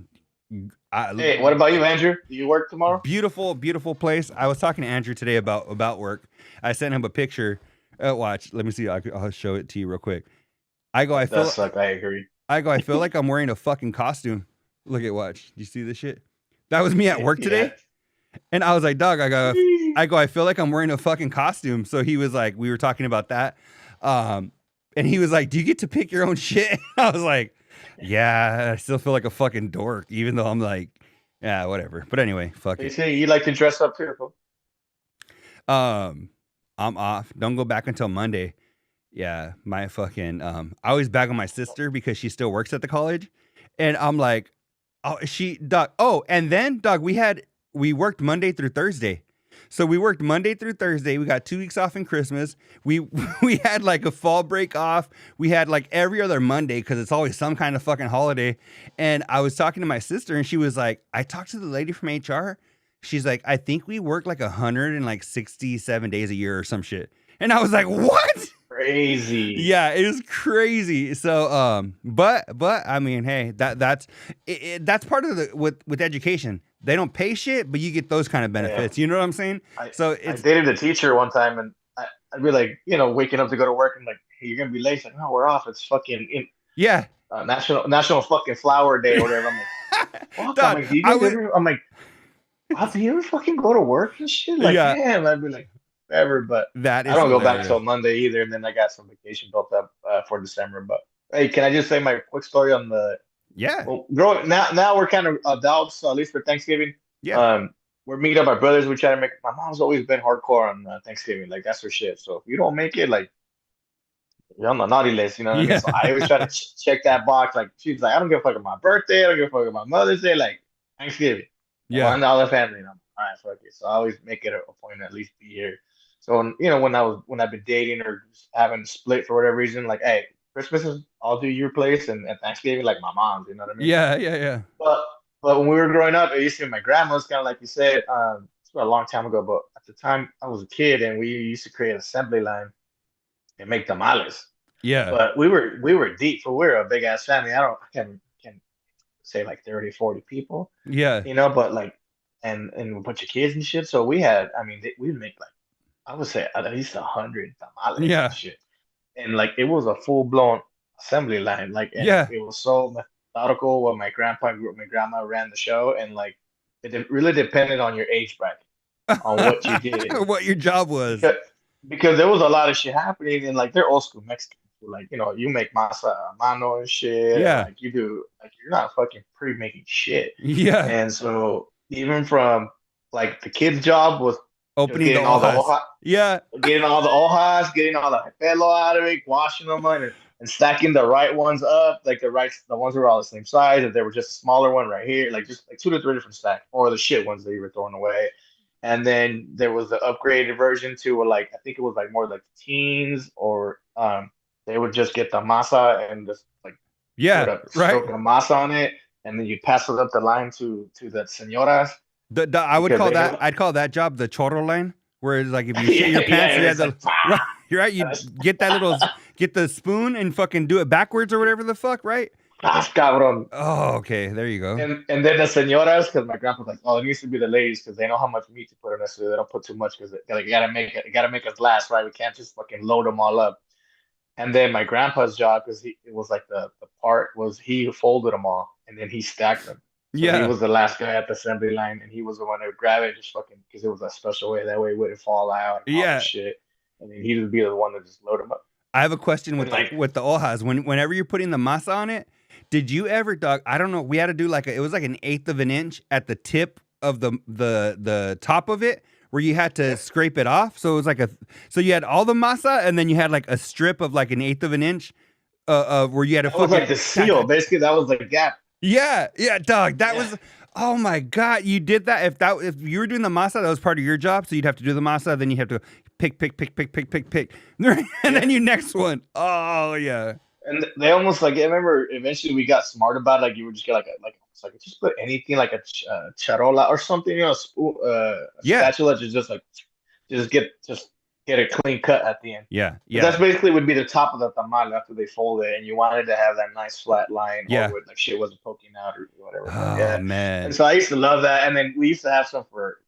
Hey, what about you, Andrew? Do you work tomorrow? beautiful, beautiful place. I was talking to Andrew today about work. I sent him a picture. Watch, let me see. I'll show it to you real quick. I Does suck. I agree. I feel like I'm wearing a fucking costume. Look at watch. Do you see this shit? That was me at work today. And I was like, dog, I feel like I'm wearing a fucking costume. So he was like, we were talking about that. And he was like, do you get to pick your own shit? I was like, yeah, I still feel like a fucking dork, even though I'm like, yeah, whatever. But anyway, fuck You it. say you like to dress up too, fool. I'm off. Don't go back until Monday. Yeah, my fucking I always bag on my sister because she still works at the college. And I'm like, oh, and then dog, we worked Monday through Thursday. So we worked Monday through Thursday. We got 2 weeks off in Christmas. We we had like a fall break off. We had like every other Monday because it's always some kind of fucking holiday. And I was talking to my sister, and she was like, I talked to the lady from HR. She's like, I think we work like 167 days a year or some shit. And I was like, what? Crazy. Yeah, it was crazy. So, but I mean, hey, that's part of the with education. They don't pay shit, but you get those kind of benefits. You know what I'm saying? I It's dated a teacher one time, and I'd be like, waking up to go to work, and like, hey, you're gonna be late. Like, no, we're off. It's fucking yeah, national fucking flower day or whatever. I'm like, fuck. Dog, I'm like, I'm like, wow, do you ever fucking go to work and shit? Like, Yeah. damn. I'd be like, whatever. But that is I don't go back hilarious. till Monday either, and then I got some vacation built up for December. But hey, can I just say my quick story on the? Yeah, Well, growing now we're kind of adults, so at least for Thanksgiving. yeah, We're meeting up our brothers. We try to make. My mom's always been hardcore on Thanksgiving, like that's her shit. So if you don't make it, like you're on the naughty list, you know what I mean? So I always try to check that box. Like she's like, I don't give a fuck about my birthday. I don't give a fuck about Mother's Day. Like Thanksgiving, yeah, one dollar family. And I'm all right, fuck it. So I always make it a point to at least be here. So when I've been dating or just having split for whatever reason, like hey, Christmas is I'll do your place, and Thanksgiving like my mom's. You know what I mean? yeah. But when we were growing up, it used to be my grandma's, kind of like you said. It's a long time ago, but at the time I was a kid, and we used to create an assembly line and make tamales. Yeah. But we were deep, for we're a big ass family. I can say like 30, 40 people, Yeah. but like and a bunch of kids and shit. So we had, I mean, we'd make like I would say at least 100 tamales Yeah. and shit, and like it was a full blown assembly line. Like and Yeah. it was so methodical. When my grandma ran the show, and like really depended on your age bracket on what you did. What your job was. Because there was a lot of shit happening, and like they're old school Mexicans. Like, you make masa a mano and shit. Yeah. And, like you do, like you're not fucking pre-making shit. Yeah. And so even from like the kid's job was Opening the getting all the Ojas. hojas, Yeah. getting all the hojas, getting all the pelo out of it, washing them and stacking the right ones up, like the ones that were all the same size. If there were just a smaller one right here, like just like 2 to 3 different stacks, or the shit ones that you were throwing away. And then there was the upgraded version to like I think it was like more like teens, or they would just get the masa and just like stroke the masa on it, and then you pass it up the line to the señoras. I'd call that job the chorro line, where it's like if you shit your pants, you're right. You get get the spoon and fucking do it backwards or whatever the fuck, right? Cabrón. Oh, okay, there you go. And then the señoras, because my grandpa's like, oh, it needs to be the ladies because they know how much meat to put in it, so they don't put too much because you gotta make us last, right? We can't just fucking load them all up. And then my grandpa's job, because it was like the part was he folded them all and then he stacked them. So he was the last guy at the assembly line, and he was the one that would grab it, just fucking, because it was a special way. That way it wouldn't fall out. And all that shit. And then he would be the one to just load them up. I have a question with the hojas. Whenever you're putting the masa on it, did you ever, Doug? I don't know. We had to do it was like an 1/8 of an inch at the tip of the top of it, where you had to scrape it off. So it was like so you had all the masa, and then you had like a strip of like an 1/8 of an inch, where you had to. That was like the seal. Basically, that was the gap. Yeah, Doug. That was. Oh my God, you did that. If you were doing the masa, that was part of your job. So you'd have to do the masa, then you have to pick, and then you next one. Oh yeah. And they almost like I remember. Eventually, we got smart about it. Like you would just get like just put anything like a charola or something, a spoon, spatula, to just get a clean cut at the end. Yeah. That's basically would be the top of the tamale after they fold it, and you wanted to have that nice flat line, or with like shit wasn't poking out or whatever. Oh man! And so I used to love that. And then we used to have some for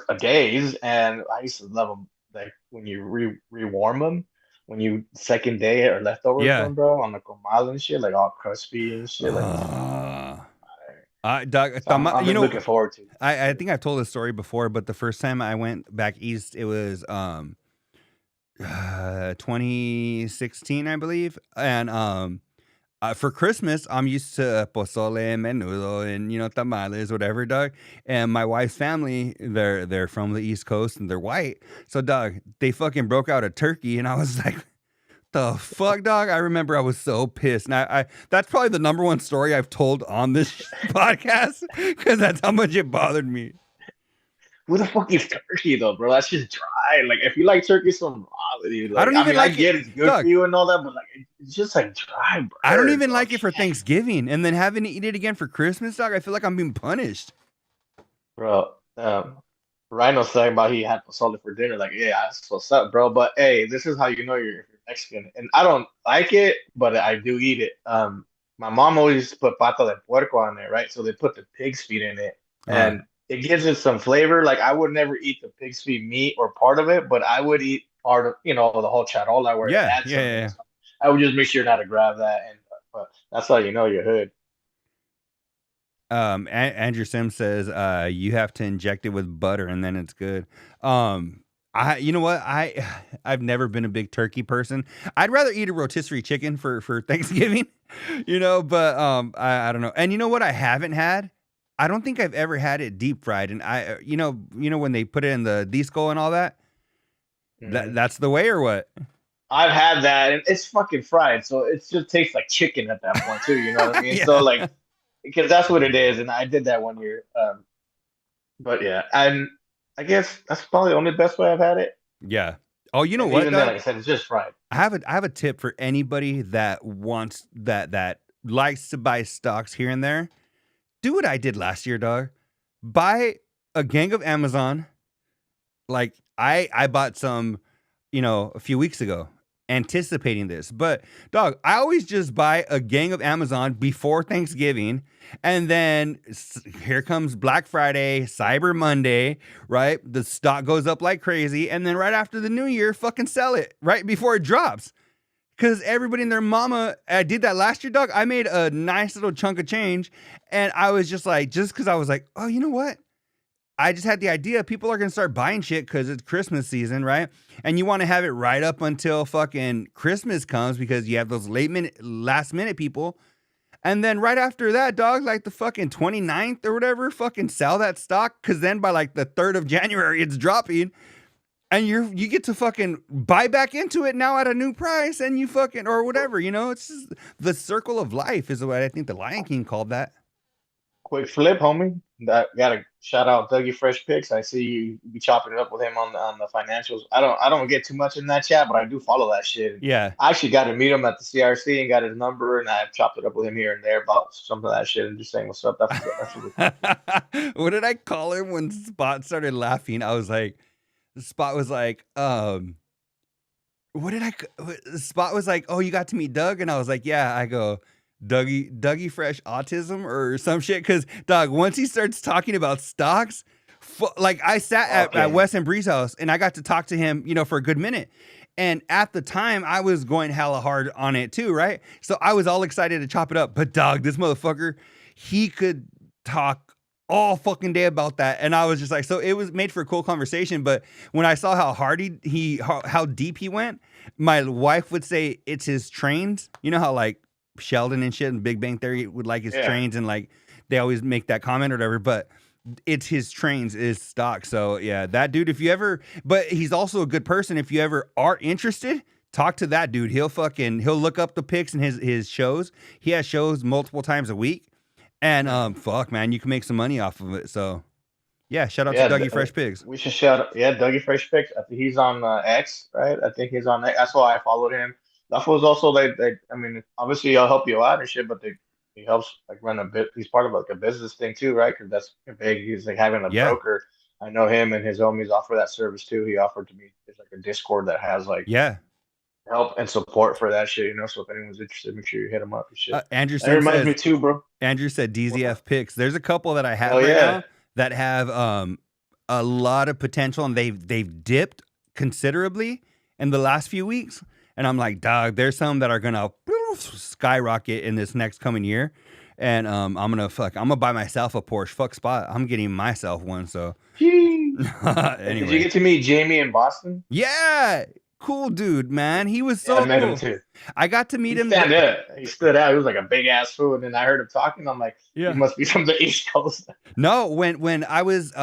a days, and I used to love them like when you rewarm them. When you second day or leftovers from, bro, on the comal and shit, like all crispy and shit. Doug, I'm looking forward to it. I think I've told this story before, but the first time I went back east, it was 2016, I believe. And for Christmas, I'm used to pozole, menudo, and tamales, whatever, Doug. And my wife's family, they're from the East Coast and they're white. So, Doug, they fucking broke out a turkey, and I was like, the fuck, dog? I remember I was so pissed. And that's probably the number one story I've told on this podcast, because that's how much it bothered me. who the fuck eats turkey though, bro? That's just dry. Like if you like turkey, something wrong with you. I Like don't I even mean, I like get it, it's good Doug. for you and all that, but like it's just like dry I don't bird, even bro. like it for Thanksgiving, and then having to eat it again for Christmas, dog. I feel like I'm being punished. Bro, Rhino's talking about he had pozole for dinner. Like, yeah, that's what's up, bro. But hey, this is how you know you're Mexican. And I don't like it, but I do eat it. My mom always put pata de puerco on there, right? So they put the pig's feet in it, Uh, and it gives it some flavor. Like I would never eat the pig's feet meat or part of it, but I would eat part of, the whole charola where it yeah, had yeah, something. yeah. So I would just make sure not to grab that, and but that's how you know you're hood. Andrew Sims says, you have to inject it with butter and then it's good. You know what? I've never been a big turkey person. I'd rather eat a rotisserie chicken for Thanksgiving, but I don't know. And you know what I haven't had? I don't think I've ever had it deep fried. And when they put it in the disco and all that, that's the way or what? I've had that, and it's fucking fried, so it just tastes like chicken at that point too. You know what I mean? Yeah. So like, because that's what it is, and I did that one year. But yeah, and I guess that's probably the only best way I've had it. Yeah. Oh, you know And what? even Doug? then, like I said, it's just fried. I have a tip for anybody that wants that likes to buy stocks here and there. Do what I did last year, dog. Buy a gang of Amazon. Like I bought some, a few weeks ago, anticipating this. But dog, I always just buy a gang of Amazon before Thanksgiving, and then here comes Black Friday, Cyber Monday, right? The stock goes up like crazy, and then right after the new year, fucking sell it right before it drops. Because everybody and their mama, I did that last year, dog. I made a nice little chunk of change, and I was just because I was like, oh, you know what? I just had the idea people are going to start buying shit because it's Christmas season, right? And you want to have it right up until fucking Christmas comes because you have those last minute people. And then right after that, dog, like the fucking 29th or whatever, fucking sell that stock. Because then by like the 3rd of January, it's dropping. And you get to fucking buy back into it now at a new price and you fucking, or whatever, it's just the circle of life is what I think the Lion King called that. Quick flip, homie. That gotta shout out Dougie Fresh Picks. I see you be chopping it up with him on the financials. I don't get too much in that chat, but I do follow that shit. Yeah. I actually got to meet him at the CRC and got his number, and I've chopped it up with him here and there about some of that shit and just saying what's up. That's really cool. What did I call him when Spot started laughing? I was like, Spot was like, Spot was like, oh, you got to meet Doug? And I was like, yeah. I go, Dougie Fresh autism or some shit. Cause dog, once he starts talking about stocks, like I sat at Wes and Bree's house and I got to talk to him, for a good minute. And at the time I was going hella hard on it too. Right. So I was all excited to chop it up, but dog, this motherfucker, he could talk all fucking day about that. And I was just like, so it was made for a cool conversation. But when I saw how hard how deep he went, my wife would say it's his trains. You know how like Sheldon and shit and Big Bang Theory would like his trains and like they always make that comment or whatever, but it's his trains is stock. So yeah, that dude, but he's also a good person. If you ever are interested, talk to that dude. He'll look up the pics and his shows. He has shows multiple times a week and fuck man, you can make some money off of it. So yeah, shout out to Dougie Fresh Pigs. We should shout out, Dougie Fresh Pigs. I think he's on X, right? I think he's on X. That's why I followed him. That was also obviously he'll help you out and shit, but he helps like run a bit. He's part of like a business thing too, right? Because that's big. He's like having a broker. I know him and his homies offer that service too. He offered to me. There's like a Discord that has like help and support for that shit. So if anyone's interested, make sure you hit him up and shit. Andrew that reminds me too, bro. Andrew said DZF picks. There's a couple that I have now that have a lot of potential and they've dipped considerably in the last few weeks. And I'm like, dog, there's some that are gonna skyrocket in this next coming year. And I'm gonna buy myself a Porsche. Fuck Spot. I'm getting myself one. So anyway. Did you get to meet Jamie in Boston? Yeah. Cool dude, man. He was so I met cool. him too. I got to meet him. He stood out. He was like a big ass fool. And then I heard him talking. I'm like, he must be from the East Coast. No, when I was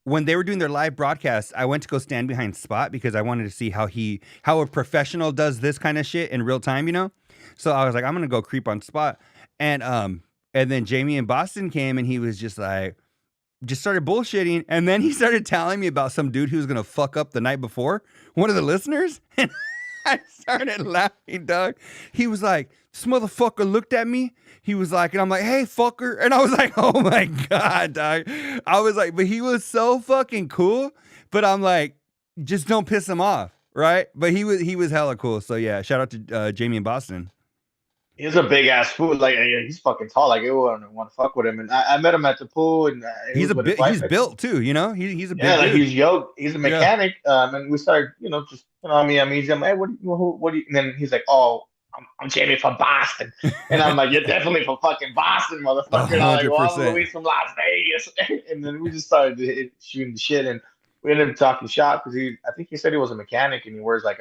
when they were doing their live broadcast, I went to go stand behind Spot because I wanted to see how a professional does this kind of shit in real time, So I was like, I'm gonna go creep on Spot, and then Jamie in Boston came and he was just like, just started bullshitting, and then he started telling me about some dude who was gonna fuck up the night before, one of the listeners, and I started laughing, dog. He was like, this motherfucker looked at me. He was like, and I'm like, hey, fucker. And I was like, oh my God, dog. I was like, but he was so fucking cool. But I'm like, just don't piss him off, right? But he was hella cool. So yeah, shout out to Jamie in Boston. He's a big ass fool. Like he's fucking tall. Like everyone want to fuck with him. And I met him at the pool. And he's built too. You know, he's a big like dude. he's yoked. He's a mechanic. And we started, just I mean, I'm like, hey, what do you? And then he's like, oh, I'm Jamie from Boston. And I'm like, you're definitely from fucking Boston, motherfucker. And I'm like, well, I'm Luis from Las Vegas. And then we just started shooting the shit, and we ended up talking shop because I think he said he was a mechanic, and he wears like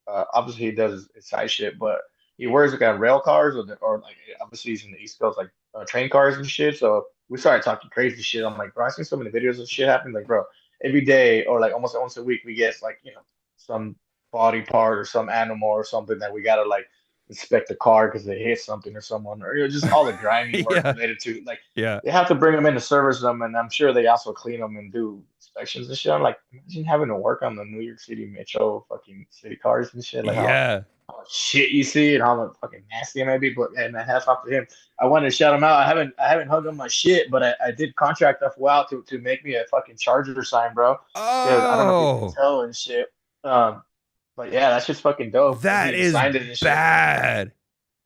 obviously he does his side shit, but he wears like rail cars or like obviously he's in the East Coast, like train cars and shit. So we started talking crazy shit. I'm like, bro, I seen so many videos of shit happening. Like, bro, every day or like almost once a week we get like some body part or some animal or something that we gotta like inspect the car because they hit something or someone, or just all the grinding work related to like they have to bring them in to service them, and I'm sure they also clean them and do inspections and shit. I'm like, imagine having to work on the New York City Metro fucking city cars and shit. Like how shit you see and how fucking nasty it may be. But man, hats off to him. I wanted to shout him out. I haven't hugged him my shit, but I did contract that fool out to make me a fucking charger sign, bro. I don't know if you can tell and shit. But yeah, that's just fucking dope. That is bad.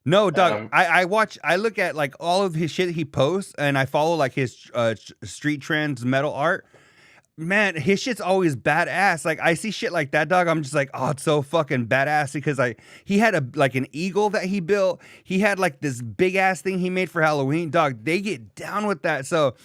No, dog. I look at like all of his shit he posts, and I follow like his street trends metal art. Man, his shit's always badass. Like I see shit like that, dog. I'm just like, oh, it's so fucking badass because he had an eagle that he built. He had like this big ass thing he made for Halloween, dog. They get down with that. So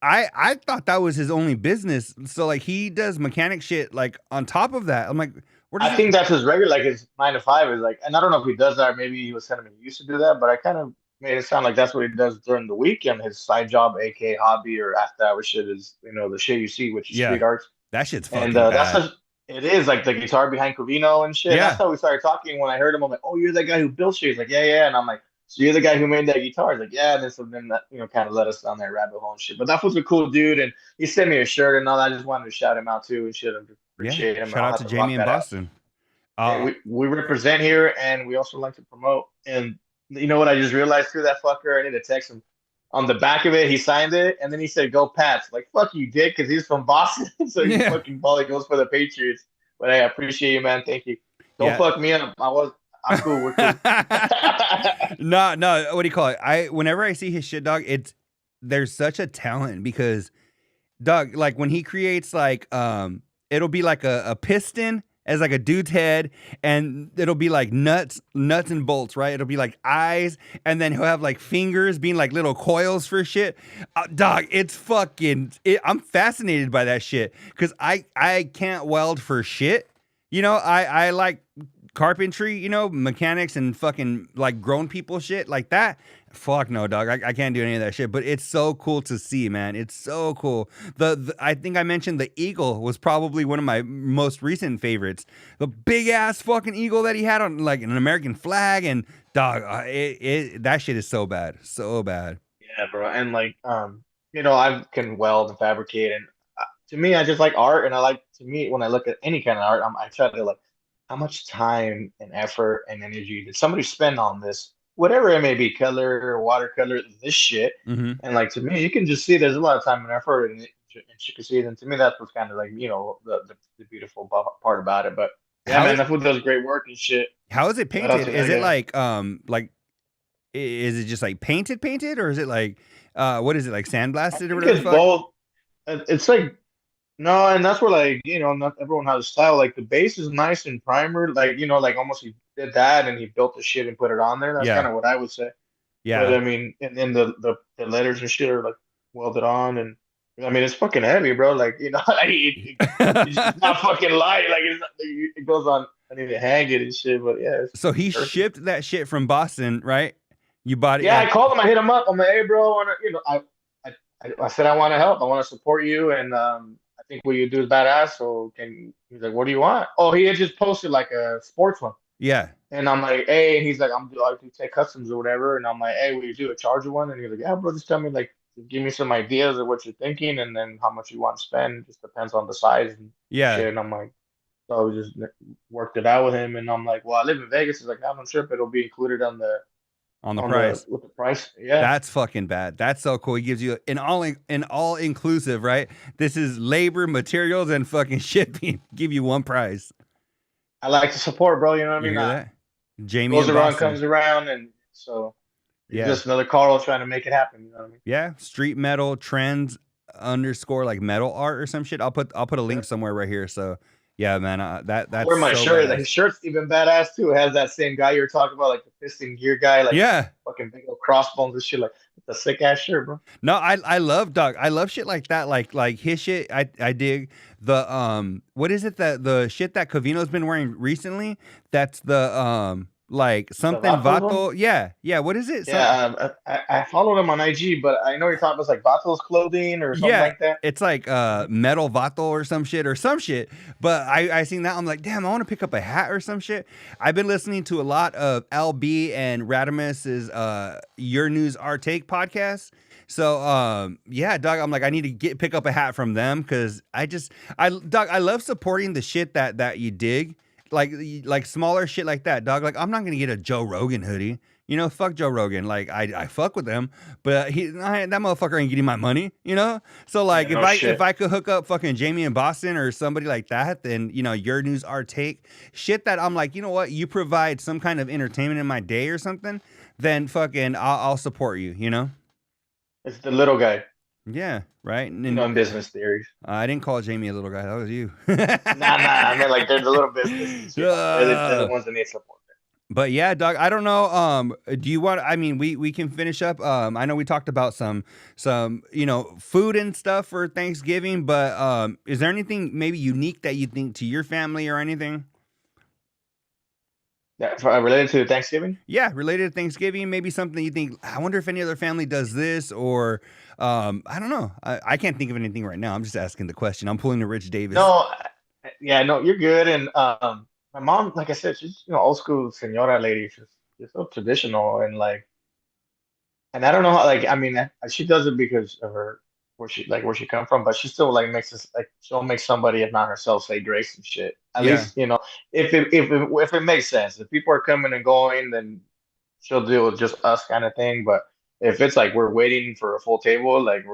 I thought that was his only business. So like he does mechanic shit like on top of that. I'm like, I think that's his regular, like his 9 to 5 is like, and I don't know if he does that. Or maybe he was telling me he used to do that, but I kind of made it sound like that's what he does during the weekend. His side job, aka hobby or after hours shit, is the shit you see, which is street arts. That shit's fucking and bad. It is like the guitar behind Covino and shit. Yeah. That's how we started talking. When I heard him, I'm like, oh, you're that guy who built shit. He's like, yeah, and I'm like, so you're the guy who made that guitar? He's like, yeah. And then that kind of led us down that rabbit hole and shit. But that was a cool dude, and he sent me a shirt and all that. I just wanted to shout him out too and shit. Appreciate him. Shout out to Jamie in Boston. We represent here, and we also like to promote. And you know what? I just realized through that fucker, I need to text him. On the back of it, he signed it, and then he said, "Go Pats!" Like fuck you, dick, because he's from Boston, so he fucking probably goes for the Patriots. But hey, I appreciate you, man. Thank you. Don't fuck me up. I'm cool. We're cool. No. What do you call it? Whenever I see his shit, dog, there's such a talent because, dog, like when he creates like it'll be like a piston as like a dude's head, and it'll be like nuts and bolts, right? It'll be like eyes, and then he'll have like fingers being like little coils for shit. Dog, it's fucking. I'm fascinated by that shit because I can't weld for shit. I like carpentry, mechanics and fucking like grown people shit like that. Fuck no, dog. I can't do any of that shit. But it's so cool to see, man. It's so cool. I think I mentioned the eagle was probably one of my most recent favorites. The big ass fucking eagle that he had on like an American flag, and dog, that shit is so bad, so bad. Yeah, bro. And like, I can weld and fabricate, and to me, I just like art, and when I look at any kind of art, I try to like, how much time and effort and energy did somebody spend on this? Whatever it may be, color or watercolor, this shit. Mm-hmm. And like to me, you can just see there's a lot of time and effort, and you can see it. And to me, that's what's kind of like the beautiful part about it. But yeah, man, that food does great work and shit. How is it painted? Is it like is it just like painted, or is it like what is it, like sandblasted or whatever? It's both. It's like. No, and that's where like not everyone has a style. Like the base is nice and primer, like like almost he did that and he built the shit and put it on there. That's kind of what I would say. Yeah, but I mean, and then the letters and shit are like welded on, and I mean it's fucking heavy, bro. Like it's not fucking light. Like it goes on. I need to hang it and shit. But yeah. So he shipped that shit from Boston, right? You bought it. Yeah, I called him. I hit him up. I'm like, hey, bro, I said I want to help. I want to support you, and I think what you do is badass. So he's like, what do you want? Oh, he had just posted like a sports one. Yeah. And I'm like, hey, and he's like, I do take customs or whatever. And I'm like, hey, will you do a charger one? And he's like, yeah, bro, just tell me like give me some ideas of what you're thinking, and then how much you want to spend. Just depends on the size and Yeah, shit. And I'm like, so we just worked it out with him, and I'm like, well, I live in Vegas. He's like, no, I'm sure it'll be included on the on the price. with the price. Yeah, That's fucking bad. That's so cool. He gives you an all inclusive, right? This is labor, materials, and fucking shipping. Give you one price. I like to support, bro. You know what I You mean? hear that? Jamie Goes in around, Boston. comes around, and so Yeah. just another Carl trying to make it happen. You know what I mean? Yeah, street metal trends underscore like metal art or some shit. I'll put a link somewhere right here. So yeah, man, that's Wear my so shirt. badass. His shirt's even badass too. It has that same guy you were talking about, like the piston gear guy, like Yeah, fucking big old crossbones and shit. Like it's a sick ass shirt, bro. no, I love Doug. I love shit like that. Like his shit. I dig the what is it that the shit that Covino's been wearing recently? That's the like something Vatos vato. Yeah. What is it? Yeah, I followed him on IG, but I know you're talking about like Vatos clothing or something like that. It's like metal vato or some shit. But I seen that. I'm like, damn, I want to pick up a hat or some shit. I've been listening to a lot of LB and Radimus's Your News Our Take podcast. So yeah, dog, I'm like, I need to pick up a hat from them because I love supporting the shit that you dig. Like smaller shit like that, dog. Like I'm not gonna get a Joe Rogan hoodie. You know, fuck Joe Rogan. Like I fuck with him, but that motherfucker ain't getting my money. You know, so like if I could hook up fucking Jamie in Boston or somebody like that, then you know Your News Our Take shit that I'm like, you know what, you provide some kind of entertainment in my day or something, then fucking I'll support you. You know, It's the little guy, yeah, right. And you know, in business theories. I didn't call Jamie a little guy. That was you. Nah. I mean, like they're the little businesses. They're the ones that need support. But yeah, dog, I don't know. Do you want, I mean, we can finish up. I know we talked about some, you know, food and stuff for Thanksgiving, but is there anything maybe unique that you think to your family or anything? That related to Thanksgiving? Yeah, related to Thanksgiving, maybe something you think, I wonder if any other family does this or, I don't know. I can't think of anything right now. I'm just asking the question. I'm pulling the Rich Davis. No, you're good. And my mom, like I said, she's old school senora lady. She's so traditional and like, and I don't know how. Like, I mean, she does it because of where she come from, but she still like makes us like she'll make somebody, if not herself, say grace and shit. At least if it makes sense. If people are coming and going, then she'll deal with just us kind of thing. But if it's like we're waiting for a full table, like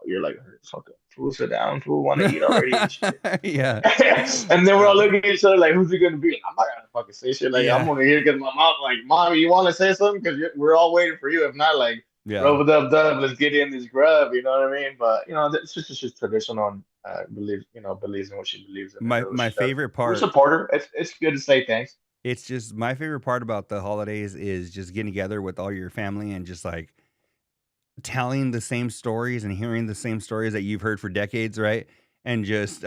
you're like, fucking fool, sit down, fool, want to eat already and shit. Yeah. And then we're all looking at each other like, who's it gonna be? I'm not gonna fucking say shit. Like I'm gonna hear because my mom, like, mom, you want to say something? Because we're all waiting for you. If not, like, rub dub, let's get in this grub. You know what I mean? But it's just traditional and believes in what she believes in. My favorite part. We support her. It's good to say thanks. It's just my favorite part about the holidays is just getting together with all your family and just like telling the same stories and hearing the same stories that you've heard for decades, right? And just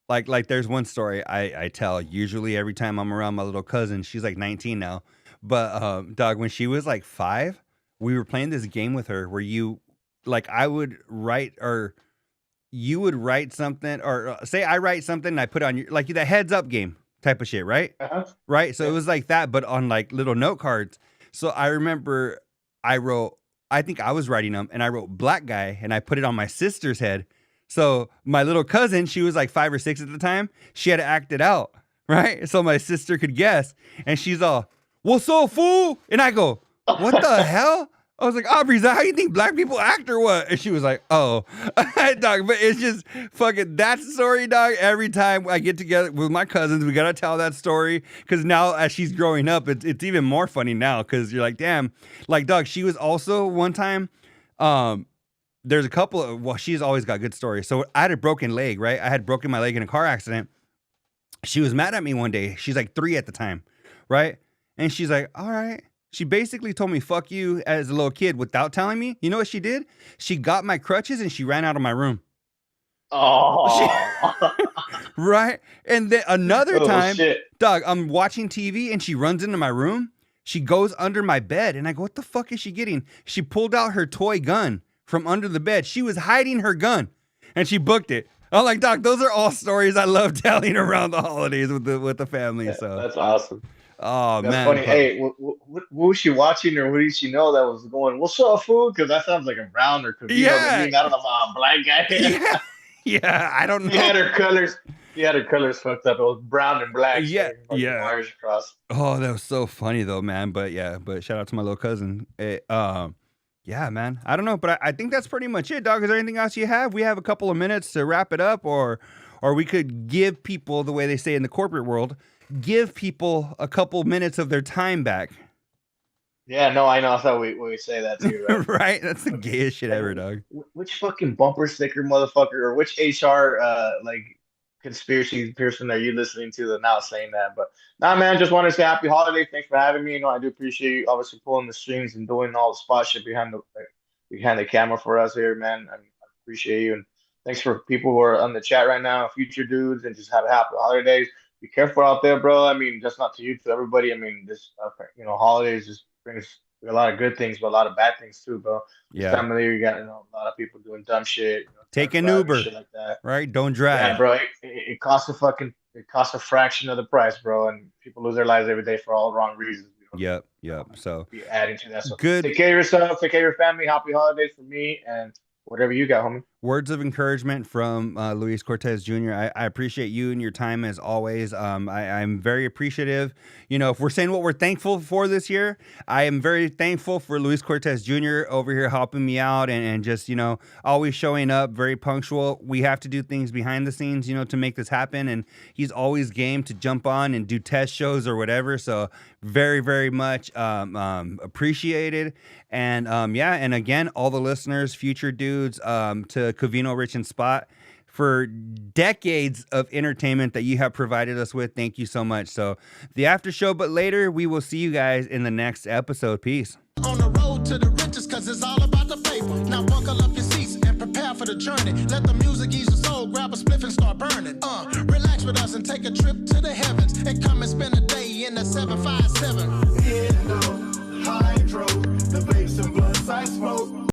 like there's one story I tell usually every time I'm around my little cousin. She's like 19 now, but dog, when she was like 5, we were playing this game with her where I would write or you would write something, or say I write something and I put on your, like, the heads up game type of shit, right? Uh-huh. Right. So it was like that, but on like little note cards. So I remember I think I was writing them and I wrote black guy and I put it on my sister's head. So my little cousin, she was like 5 or 6 at the time. She had to act it out, right? So my sister could guess. And she's all, what's up, fool? And I go, what the hell? I was like, Aubrey, is that how you think black people act or what? And she was like, oh. Dog, but it's just fucking that story, dog. Every time I get together with my cousins, we got to tell that story. Because now as she's growing up, it's even more funny now. Because you're like, damn. Like, dog, she was also one time, there's a couple of, well, she's always got good stories. So I had a broken leg, right? I had broken my leg in a car accident. She was mad at me one day. She's like 3 at the time, right? And she's like, all right. She basically told me, fuck you, as a little kid without telling me. You know what she did? She got my crutches and she ran out of my room. Oh. Right? And then another time, shit. dog, I'm watching TV and she runs into my room. She goes under my bed and I go, what the fuck is she getting? She pulled out her toy gun from under the bed. She was hiding her gun and she booked it. I'm like, Doc, those are all stories I love telling around the holidays with the family. Yeah, so that's awesome. Oh That's man, funny. Hey, what was she watching, or what did she know that was going? What's up, food? Because that sounds like a brown or Covino to yeah, me. I don't know about a black guy. yeah, yeah. I don't She had know. her colors. She had her colors fucked up. It was brown and black. So Yeah, fucking yeah. wires across. Oh, that was so funny though, man. But yeah, but shout out to my little cousin. Yeah, man. I don't know, but I think that's pretty much it, dog. Is there anything else you have? We have a couple of minutes to wrap it up, or we could give people, the way they say in the corporate world, give people a couple minutes of their time back. Yeah, no, I know. That's how we say that too, right? Right? That's the gayest shit ever, dog. Which fucking bumper sticker motherfucker, or which HR like conspiracy person are you listening to that now saying that? But nah, man, just want to say happy holidays. Thanks for having me. You know, I do appreciate you obviously pulling the strings and doing all the spot shit behind the camera for us here, man. I appreciate you, and thanks for people who are on the chat right now, future dudes, and just have a happy holidays. Be careful out there, bro. I mean, just not to you, to everybody. I mean, this holidays just brings a lot of good things, but a lot of bad things too, bro. This Yeah. time of the year, you got a lot of people doing dumb shit. Take an driving, Uber. shit like that. Right? Don't Yeah, drive. bro. It costs a fraction of the price, bro, and people lose their lives every day for all the wrong reasons. Yep. So Be adding to that. So good. take care of yourself, take care of your family. Happy holidays for me, and whatever you got, homie. Words of encouragement from Luis Cortez Jr. I appreciate you and your time as always. I'm very appreciative. You know, if we're saying what we're thankful for this year, I am very thankful for Luis Cortez Jr. over here helping me out and just, always showing up, very punctual. We have to do things behind the scenes, to make this happen. And he's always game to jump on and do test shows or whatever. So very, very much appreciated. And and again, all the listeners, future dudes, to Covino Rich and Spot, for decades of entertainment that you have provided us with. Thank you so much. So the after show, but later, we will see you guys in the next episode. Peace. On the road to the riches, cause it's all about the paper. Now buckle up your seats and prepare for the journey. Let the music ease your soul, grab a spliff and start burning. Relax with us and take a trip to the heavens. And come and spend a day in the 757. Hydro, the vapes and blunts I smoke.